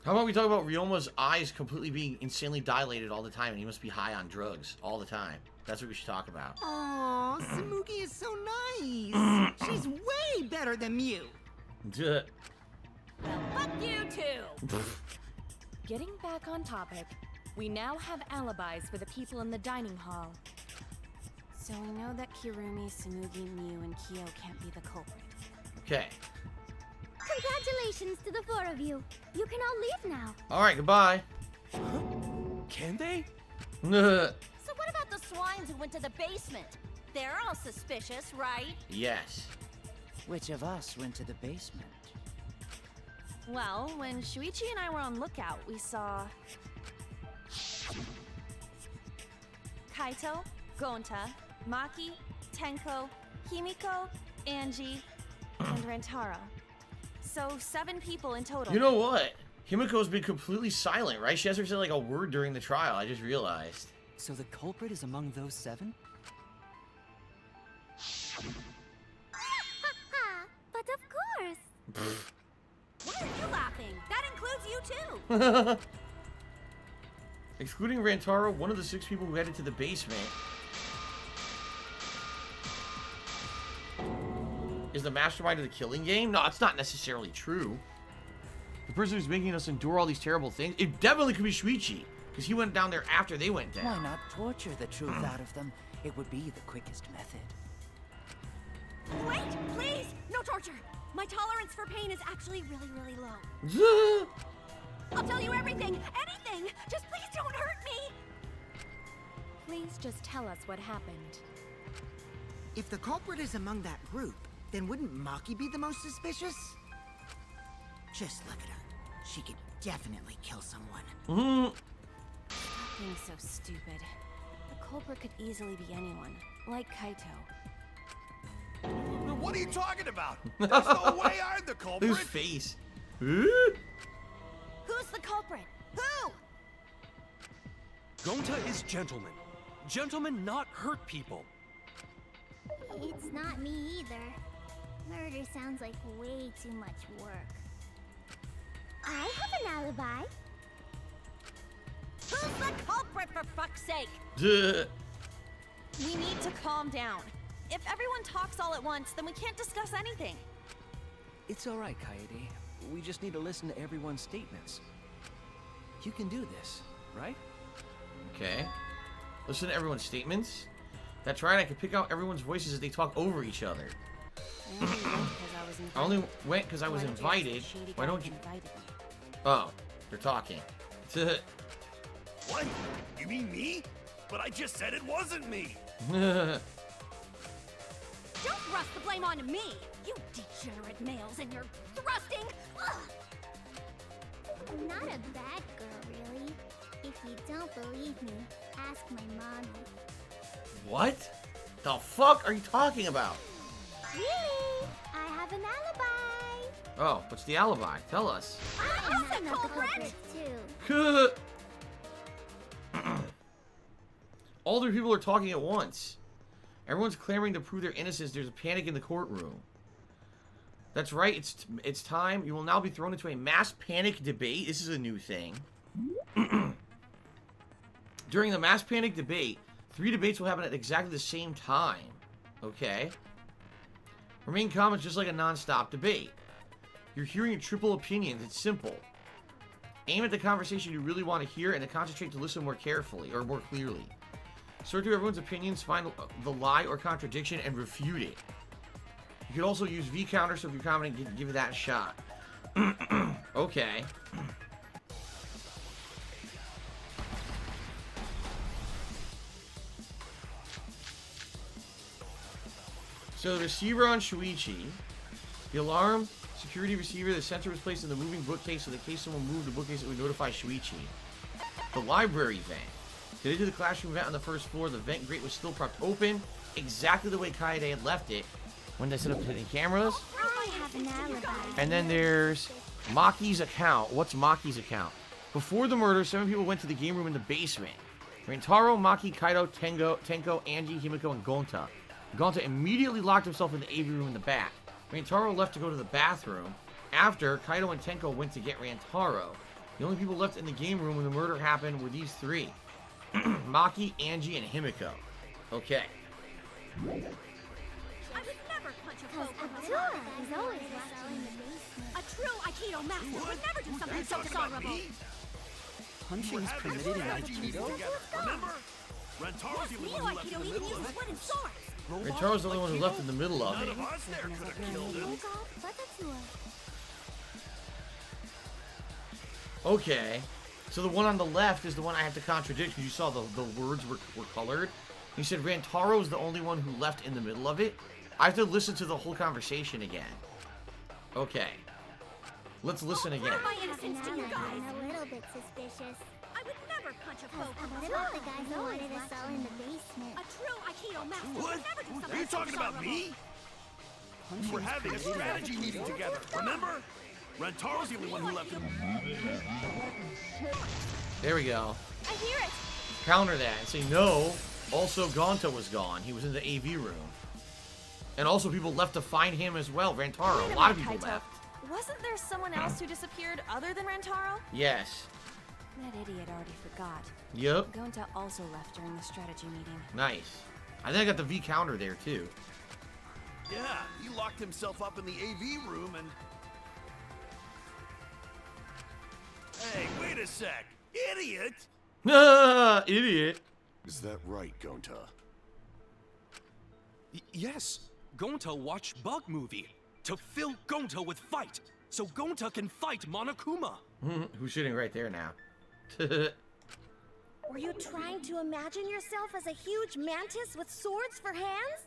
How about we talk about Ryoma's eyes completely being insanely dilated all the time, and he must be high on drugs all the time. That's what we should talk about. Oh, Samugi is so nice. She's way better than Mew. Well, fuck you too! Getting back on topic, we now have alibis for the people in the dining hall. So we know that Kirumi, Samugi, Mew, and Kyo can't be the culprit. Okay. Congratulations to the 4 of you. You can all leave now. Alright, goodbye. Can they? So what about the swines who went to the basement? They're all suspicious, right? Yes. Which of us went to the basement? Well, when Shuichi and I were on lookout, we saw Kaito, Gonta, Maki, Tenko, Himiko, Angie, and Rantaro. So 7 people in total. You know what? Himiko's been completely silent, right? She hasn't said like a word during the trial. I just realized. So the culprit is among those 7? But of course. Why are you laughing? That includes you too! Excluding Rantaro, one of the 6 people who headed to the basement is the mastermind of the killing game? No, it's not necessarily true. The person who's making us endure all these terrible things, it definitely could be Shuichi, because he went down there after they went down. Why not torture the truth out of them? It would be the quickest method. Wait, please! No torture! My tolerance for pain is actually really, really low. I'll tell you everything! Anything! Just please don't hurt me! Please just tell us what happened. If the culprit is among that group, then wouldn't Maki be the most suspicious? Just look at her. She could definitely kill someone. Stop being so stupid. The culprit could easily be anyone, like Kaito. What are you talking about? There's no way I'm the culprit. His face. Who's the culprit? Who? Gonta is gentleman. Gentlemen not hurt people. It's not me either. Murder sounds like way too much work. I have an alibi. Who's the culprit, for fuck's sake? We need to calm down. If everyone talks all at once, then we can't discuss anything. It's all right, Kaede. We just need to listen to everyone's statements. You can do this, right? Okay. Listen to everyone's statements. That's right, I can pick out everyone's voices as they talk over each other. I only went because I was invited. Why don't you... Oh, they're talking. What? You mean me? But I just said it wasn't me. Don't thrust the blame on me! You degenerate males and your thrusting! Ugh. I'm not a bad girl, really. If you don't believe me, ask my mommy. What? The fuck are you talking about? Really? I have an alibi. Oh, what's the alibi? Tell us. I'm not the culprit too. All the people are talking at once. Everyone's clamoring to prove their innocence. There's a panic in the courtroom. That's right. It's time. You will now be thrown into a mass panic debate. This is a new thing. During the mass panic debate, 3 debates will happen at exactly the same time. Okay. Remain calm. It's just like a non-stop debate. You're hearing a triple opinion. It's simple. Aim at the conversation you really want to hear and then concentrate to listen more carefully or more clearly. Sort through everyone's opinions, find the lie or contradiction, and refute it. You could also use V counter, so if you're confident, give it that a shot. Okay. So the receiver on Shuichi, the alarm security receiver. The sensor was placed in the moving bookcase, so in case someone moved the bookcase, it would notify Shuichi. The library vent. Did they do the classroom vent on the first floor? The vent grate was still propped open, exactly the way Kaede had left it when they set up hidden cameras. I have an alibi. And then there's Maki's account. What's Maki's account? Before the murder, 7 people went to the game room in the basement. Rantaro, Maki, Kaido, Tenko, Angie, Himiko, and Gonta. Gonta immediately locked himself in the AV room in the back. Rantaro left to go to the bathroom. After, Kaido and Tenko went to get Rantaro. The only people left in the game room when the murder happened were these 3. Maki, Angie, and Himiko. Okay. I would never punch a Because foe Atua is always watching in the basement. A true Aikido master would never do something so dishonorable. Punching's permitted in Aikido? Remember? Rantaro's the only one who left in the middle of it. Wooden swords. Rantaro's the only one who left in the middle of None it. of us there could have killed him. Oh God, but Atua. Okay. So the one on the left is the one I have to contradict because you saw the words were colored. You said Rantaro's the only one who left in the middle of it. I have to listen to the whole conversation again. Okay. Let's listen again. My innocence to you guys. I'm a little bit suspicious. I would never punch a foe from What the about top. the guy who wanted us all in the basement? A true Aikido master What? would never do something Are you so talking about dishonorable. me? We were having a strategy meeting together, remember? Rantaro's the only one who left in There we go. I hear it. Counter that and say no. Also, Gonta was gone. He was in the AV room. And also people left to find him as well. Rantaro. A lot of people left. Wasn't there someone else who disappeared other than Rantaro? Yes. That idiot already forgot. Yep. Gonta also left during the strategy meeting. Nice. I think I got the V counter there too. Yeah, he locked himself up in the AV room and... Hey, wait a sec. Idiot! Ah, idiot. Is that right, Gonta? Yes, Gonta watched Bug Movie to fill Gonta with fight, so Gonta can fight Monokuma. Who's sitting right there now? Were you trying to imagine yourself as a huge mantis with swords for hands?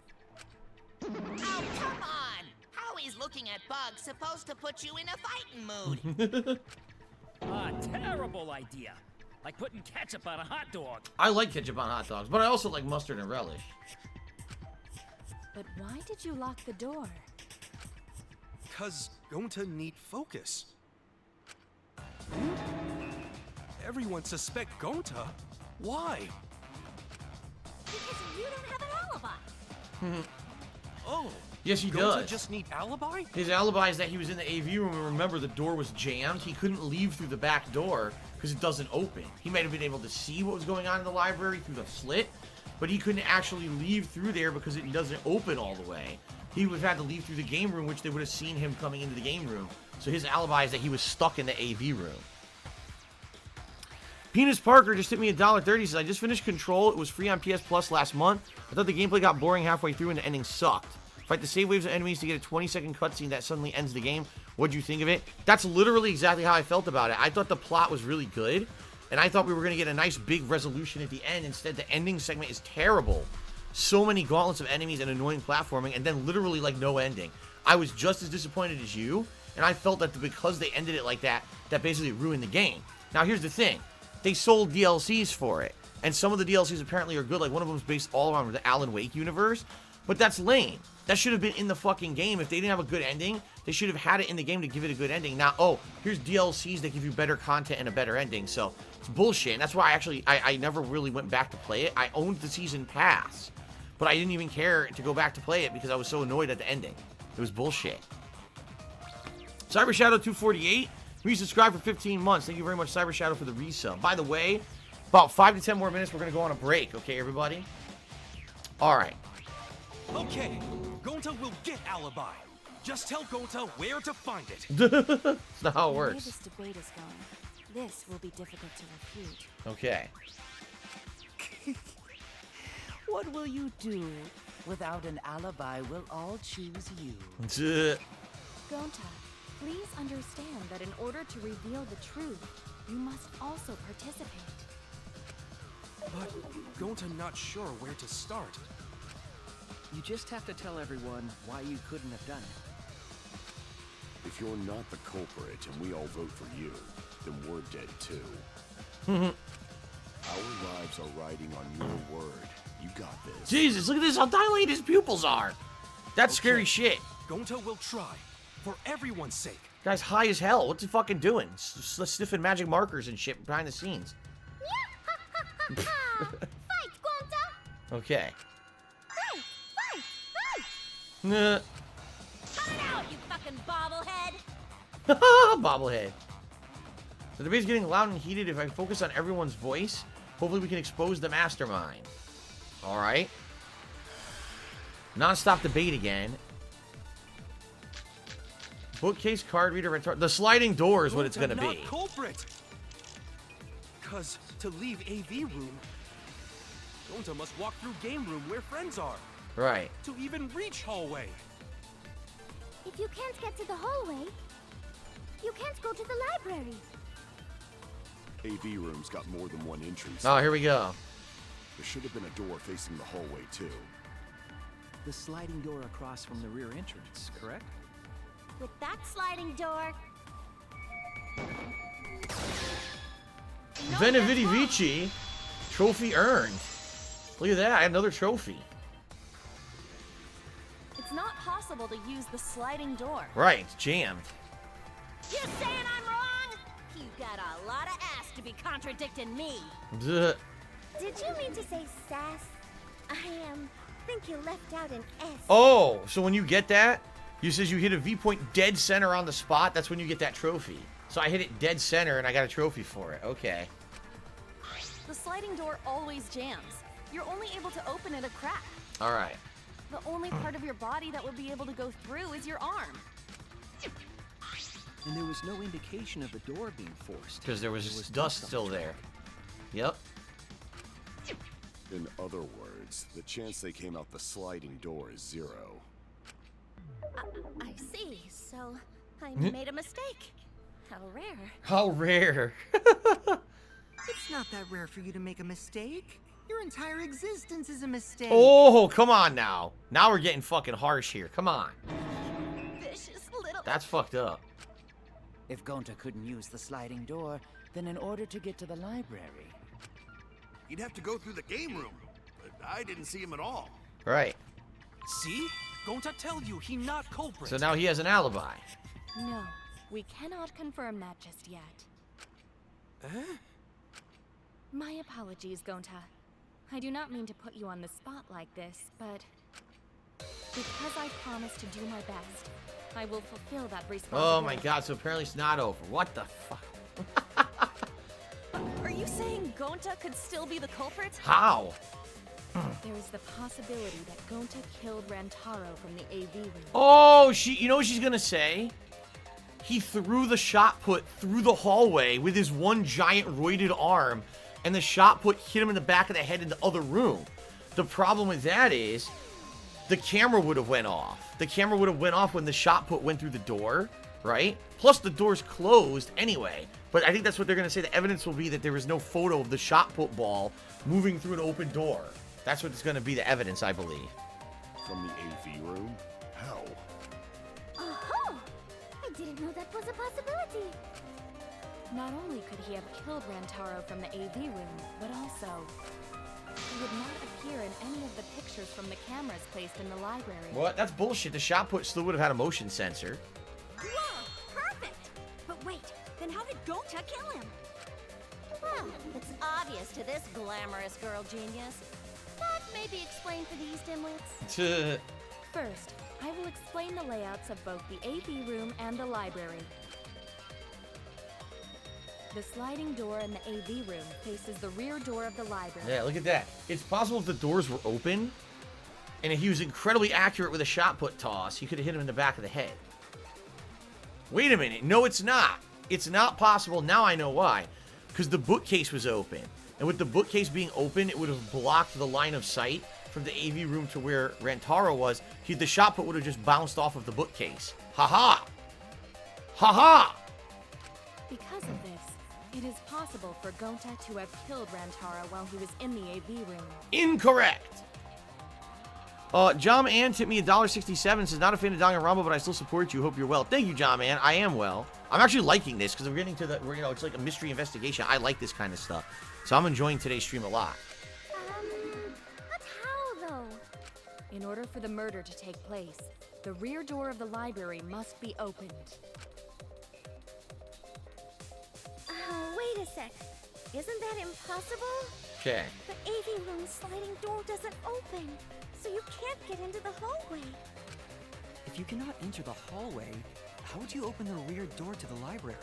Oh, come on! How is looking at bugs supposed to put you in a fighting mood? Terrible idea. Like putting ketchup on a hot dog. I like ketchup on hot dogs, but I also like mustard and relish. But why did you lock the door? Cause Gonta need focus. Everyone suspect Gonta. Why? Because you don't have an alibi. Oh. Yes, he Gonta does. just need alibi? His alibi is that he was in the AV room and remember the door was jammed. He couldn't leave through the back door because it doesn't open. He might have been able to see what was going on in the library through the slit, but he couldn't actually leave through there because it doesn't open all the way. He would have had to leave through the game room, which they would have seen him coming into the game room. So his alibi is that he was stuck in the AV room. Penis Parker just hit me $1.30. He says, I just finished Control. It was free on PS Plus last month. I thought the gameplay got boring halfway through and the ending sucked. Fight the save waves of enemies to get a 20-second cutscene that suddenly ends the game. What'd you think of it? That's literally exactly how I felt about it. I thought the plot was really good, and I thought we were going to get a nice big resolution at the end. Instead, the ending segment is terrible. So many gauntlets of enemies and annoying platforming, and then literally like no ending. I was just as disappointed as you, and I felt that because they ended it like that, that basically ruined the game. Now, here's the thing. They sold DLCs for it, and some of the DLCs apparently are good. Like, one of them is based all around the Alan Wake universe, but that's lame. That should have been in the fucking game. If they didn't have a good ending, they should have had it in the game to give it a good ending. Now, oh, here's DLCs that give you better content and a better ending. So, it's bullshit. And that's why I never really went back to play it. I owned the season pass, but I didn't even care to go back to play it because I was so annoyed at the ending. It was bullshit. Cyber Shadow 248, resubscribe for 15 months. Thank you very much, Cyber Shadow, for the resub. By the way, about 5 to 10 more minutes, we're going to go on a break. Okay, everybody? All right. Okay, Gonta will get alibi. Just tell Gonta where to find it. That's not how it The way works. this debate is going, this will be difficult to refute. Okay. What will you do? Without an alibi, we'll all choose you. Gonta, please understand that in order to reveal the truth, you must also participate. But Gonta not sure where to start. You just have to tell everyone why you couldn't have done it. If you're not the culprit and we all vote for you, then we're dead too. Our lives are riding on your word. You got this. Jesus, look at this, how dilated his pupils are. That's scary shit. Gonta will try, for everyone's sake. Guy's high as hell. What's he fucking doing? Sniffing magic markers and shit behind the scenes. Fight, Gonta! Okay. Fight! Nah. Cut it out, you fucking bobblehead! Bobblehead. The debate's getting loud and heated. If I focus on everyone's voice, hopefully we can expose the mastermind. Alright. Non-stop debate again. Bookcase, card reader, the sliding door is what it's gonna be. Culprit. Cause to leave AV room, Gonta must walk through game room where friends are. Right. To even reach hallway. If you can't get to the hallway, you can't go to the library. AV room's got more than one entrance. Oh, here we go. There should have been a door facing the hallway too. The sliding door across from the rear entrance, correct? With that sliding door... Benevidi Vici. Trophy earned. Look at that, I had another trophy. It's not possible to use the sliding door. Right, it's jammed. You saying I'm wrong? You got a lot of ass to be contradicting me. Duh. Did you mean to say sass? I think you left out an S. Oh, so when you get that, you says you hit a V point dead center on the spot, that's when you get that trophy. So I hit it dead center and I got a trophy for it. Okay. The sliding door always jams. You're only able to open it a crack. Alright. The only part of your body that would be able to go through is your arm. And there was no indication of the door being forced. Because there was dust still there. Yep. In other words, the chance they came out the sliding door is 0. I see. So I made a mistake. How rare. How rare. It's not that rare for you to make a mistake. Your entire existence is a mistake. Oh, come on now. Now we're getting fucking harsh here. Come on. Vicious little... That's fucked up. If Gonta couldn't use the sliding door, then in order to get to the library... He'd have to go through the game room, but I didn't see him at all. Right. See? Gonta tell you he not culprit. So now he has an alibi. No, we cannot confirm that just yet. My apologies, Gonta. I do not mean to put you on the spot like this, but because I promised to do my best, I will fulfill that responsibility. Oh my god, so apparently it's not over. What the fuck? Are you saying Gonta could still be the culprit? How? There is the possibility that Gonta killed Rantaro from the AV room. Oh, you know what she's gonna say? He threw the shot put through the hallway with his one giant roided arm, and the shot put hit him in the back of the head in the other room. The problem with that is, the camera would have went off. The camera would have went off when the shot put went through the door, right? Plus the door's closed anyway. But I think that's what they're gonna say. The evidence will be that there was no photo of the shot put ball moving through an open door. That's what's gonna be the evidence, I believe. From the AV room? How? Oh, I didn't know that was a possibility. Not only could he have killed Rantaro from the AV room, but also he would not appear in any of the pictures from the cameras placed in the library. What? That's bullshit. The shot put still would have had a motion sensor. Whoa, perfect! But wait, then how did Gonta kill him? Well, it's obvious to this glamorous girl genius. But maybe explain for these dimwits. First, I will explain the layouts of both the AV room and the library. The sliding door in the AV room faces the rear door of the library. Yeah, look at that. It's possible if the doors were open, and if he was incredibly accurate with a shot put toss, he could have hit him in the back of the head. Wait a minute. No, it's not. It's not possible. Now I know why. Because the bookcase was open. And with the bookcase being open, it would have blocked the line of sight from the AV room to where Rantaro was. The shot put would have just bounced off of the bookcase. Ha-ha! Ha-ha! Because of this, it is possible for Gonta to have killed Rantaro while he was in the AV room. Incorrect! John Mann tipped me $1.67. Says, not a fan of Danganronpa, but I still support you. Hope you're well. Thank you, John Mann. I am well. I'm actually liking this because we're getting to the, you know, it's like a mystery investigation. I like this kind of stuff. So I'm enjoying today's stream a lot. But how, though? In order for the murder to take place, the rear door of the library must be opened. Wait a sec. Isn't that impossible? Okay. The AV room sliding door doesn't open, so you can't get into the hallway. If you cannot enter the hallway, how would you open the rear door to the library?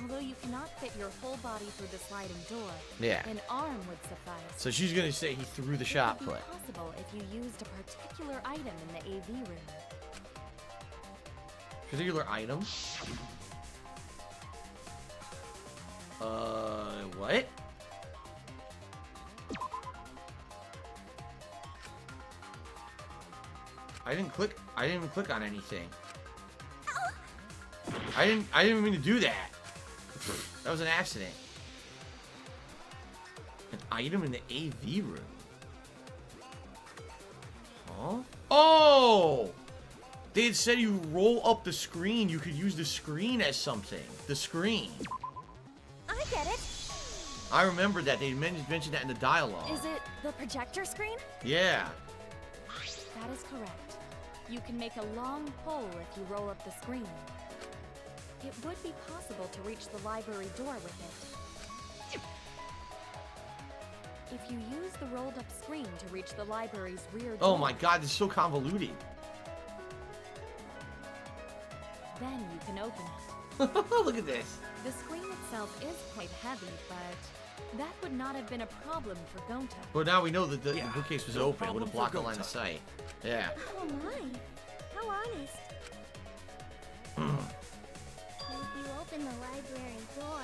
Although you cannot fit your whole body through the sliding door, Yeah. an arm would suffice. So she's gonna say he threw the shot It would put. be possible if you used a particular item in the AV room. Particular item? What? I didn't even click on anything. I didn't even mean to do that. That was an accident. An item in the AV room. Huh? Oh! They had said you roll up the screen, you could use the screen as something. The screen. I get it. I remember that. They mentioned that in the dialogue. Is it the projector screen? Yeah. That is correct. You can make a long pole if you roll up the screen. It would be possible to reach the library door with it. If you use the rolled up screen to reach the library's rear door... Oh my god, this is so convoluted. Then you can open it. Look at this. The screen itself is quite heavy, but that would not have been a problem for Gonta. But now we know that the bookcase was no open. It would have problem blocked for the line of Gonta. sight. Yeah. Oh my. How honest. If you open the library door,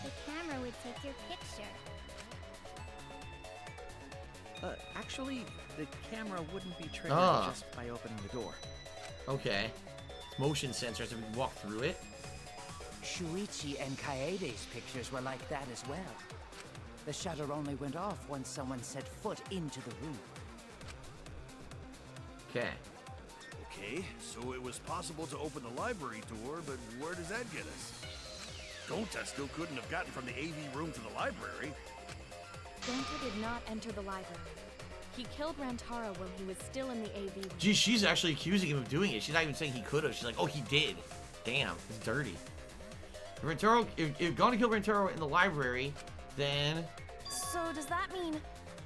the camera would take your picture. Actually, the camera wouldn't be triggered Ah. just by opening the door. Okay. It's motion sensors, so we can walk through it. Shuichi and Kaede's pictures were like that as well. The shutter only went off once someone set foot into the room. Okay. Okay, so it was possible to open the library door, but where does that get us? Gonta still couldn't have gotten from the AV room to the library. Gonta did not enter the library. He killed Rantaro while he was still in the AV room. Gee, she's actually accusing him of doing it. She's not even saying he could have. She's like, oh, he did. Damn, it's dirty. If Rantaro, if Gonta killed Rantaro in the library, then... So does that mean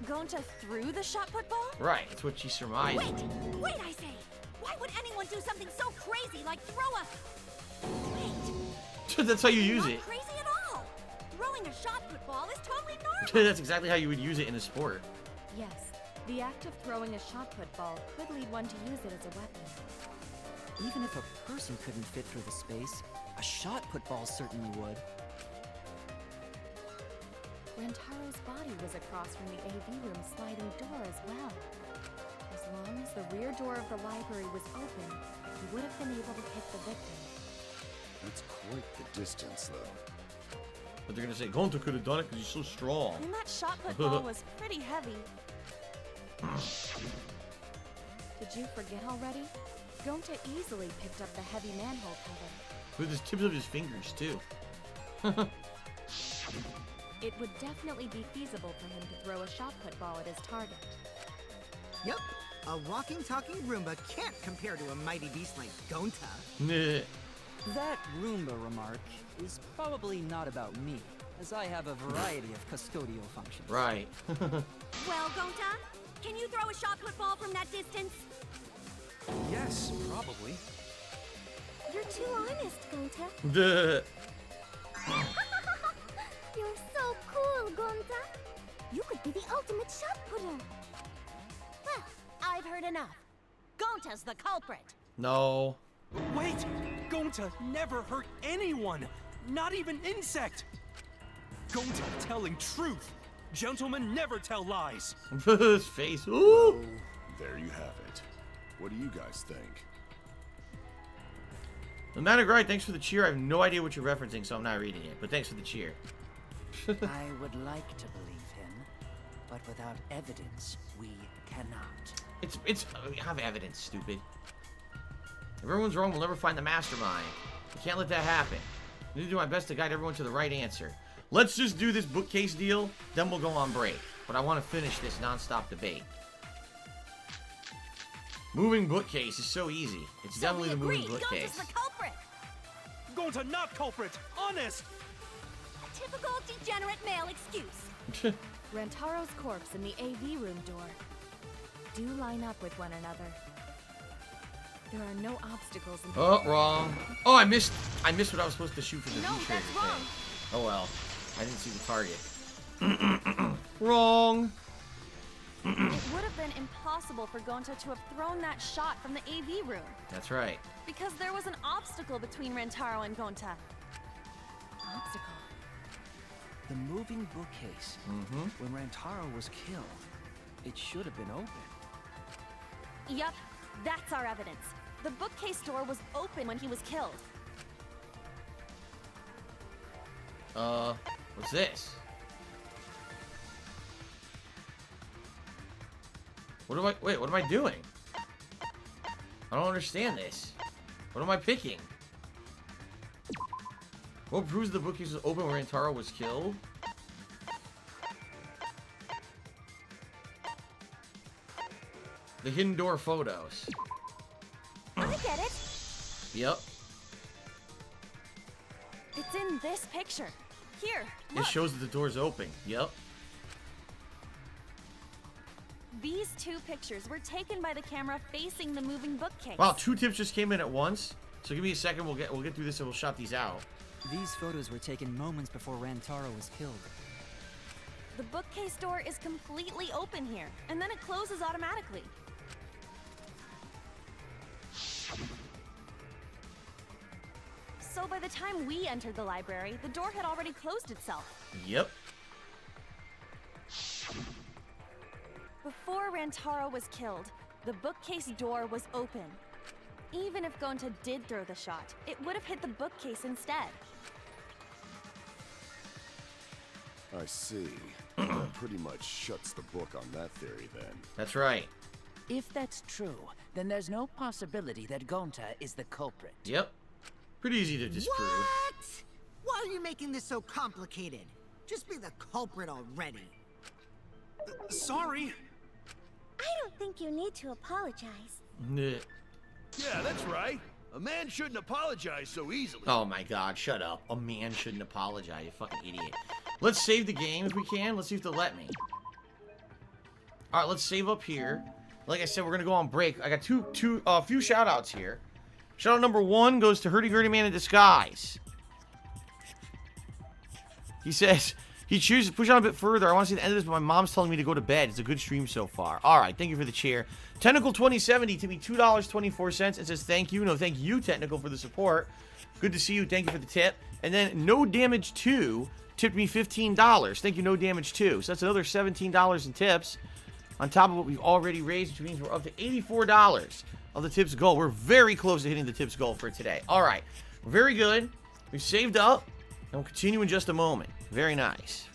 Gonta threw the shot put ball? Right, that's what she surmised. Wait, I say! Why would anyone do something so crazy like throw a... Wait, That's how you use not it. crazy at all! Throwing a shot put ball is totally normal! That's exactly how you would use it in a sport. Yes, the act of throwing a shot put ball could lead one to use it as a weapon. Even if a person couldn't fit through the space, a shot put ball certainly would. Rantaro's body was across from the AV room sliding door as well. As long as the rear door of the library was open, he would have been able to hit the victim. That's quite the distance, though. But they're gonna say Gonta could have done it because he's so strong. And that shot put ball was pretty heavy. Did you forget already? Gonta easily picked up the heavy manhole cover. With his tips of his fingers, too. It would definitely be feasible for him to throw a shot put ball at his target. Yep. A walking, talking Roomba can't compare to a mighty beast like Gonta. Nah. That Roomba remark is probably not about me, as I have a variety of custodial functions. Right. Well, Gonta, can you throw a shot put ball from that distance? Yes, probably. You're too honest, Gonta. Duh. You're so cool, Gonta. You could be the ultimate shot putter. Well, I've heard enough. Gonta's the culprit. No. Wait! Gonta never hurt anyone! Not even insect! Gonta telling truth! Gentlemen never tell lies! His face. Ooh. There you have it. What do you guys think? The Man of Grind, thanks for the cheer. I have no idea what you're referencing, so I'm not reading it. But thanks for the cheer. I would like to believe him, but without evidence, we cannot. We have evidence, stupid. If everyone's wrong, we'll never find the mastermind. We can't let that happen. I need to do my best to guide everyone to the right answer. Let's just do this bookcase deal, then we'll go on break. But I want to finish this non-stop debate. Moving bookcase is so easy. It's definitely the moving bookcase. Gonta's the culprit. Gonta not culprit. Honest. A typical degenerate male excuse. Rantaro's corpse and the AV room door do line up with one another. There are no obstacles in Oh, wrong. Oh, I missed what I was supposed to shoot for the No, V-trigger that's wrong. thing. Oh well. I didn't see the target. Wrong. It would have been impossible for Gonta to have thrown that shot from the AV room. That's right. Because there was an obstacle between Rantaro and Gonta. Obstacle? The moving bookcase. When Rantaro was killed, it should have been open. Yup, that's our evidence. The bookcase door was open when he was killed. What's this? Wait, what am I doing? I don't understand this. What am I picking? What proves the bookcase was open when Rantaro was killed? The hidden door photos. I get it. Yep. It's in this picture. Here, It look. shows that the door's open. Yep. These two pictures were taken by the camera facing the moving bookcase. Wow, 2 tips just came in at once. So give me a second. We'll get through this and we'll shot these out. These photos were taken moments before Rantaro was killed. The bookcase door is completely open here, and then it closes automatically. So by the time we entered the library, the door had already closed itself. Yep. Before Rantaro was killed, the bookcase door was open. Even if Gonta did throw the shot, it would have hit the bookcase instead. I see. That pretty much shuts the book on that theory then. That's right. If that's true, then there's no possibility that Gonta is the culprit. Yep. Pretty easy to disprove. What? Why are you making this so complicated? Just be the culprit already. Sorry. I don't think you need to apologize. Nah. Yeah, that's right. A man shouldn't apologize so easily. Oh my god, shut up. A man shouldn't apologize, you fucking idiot. Let's save the game if we can. Let's see if they'll let me. Alright, let's save up here. Like I said, we're gonna go on break. I got a few shout outs here. Shout out number 1 goes to Hurdy Gurdy Man in Disguise. He says, he chooses to push on a bit further. I want to see the end of this, but my mom's telling me to go to bed. It's a good stream so far. Alright, thank you for the cheer. Technical 2070 to me $2.24. It says thank you. No, thank you, Technical, for the support. Good to see you. Thank you for the tip. And then No Damage 2 tipped me $15. Thank you, No Damage 2. So that's another $17 in tips on top of what we've already raised, which means we're up to $84 of the tips goal. We're very close to hitting the tips goal for today. All right. Very good. We've saved up, and we'll continue in just a moment. Very nice.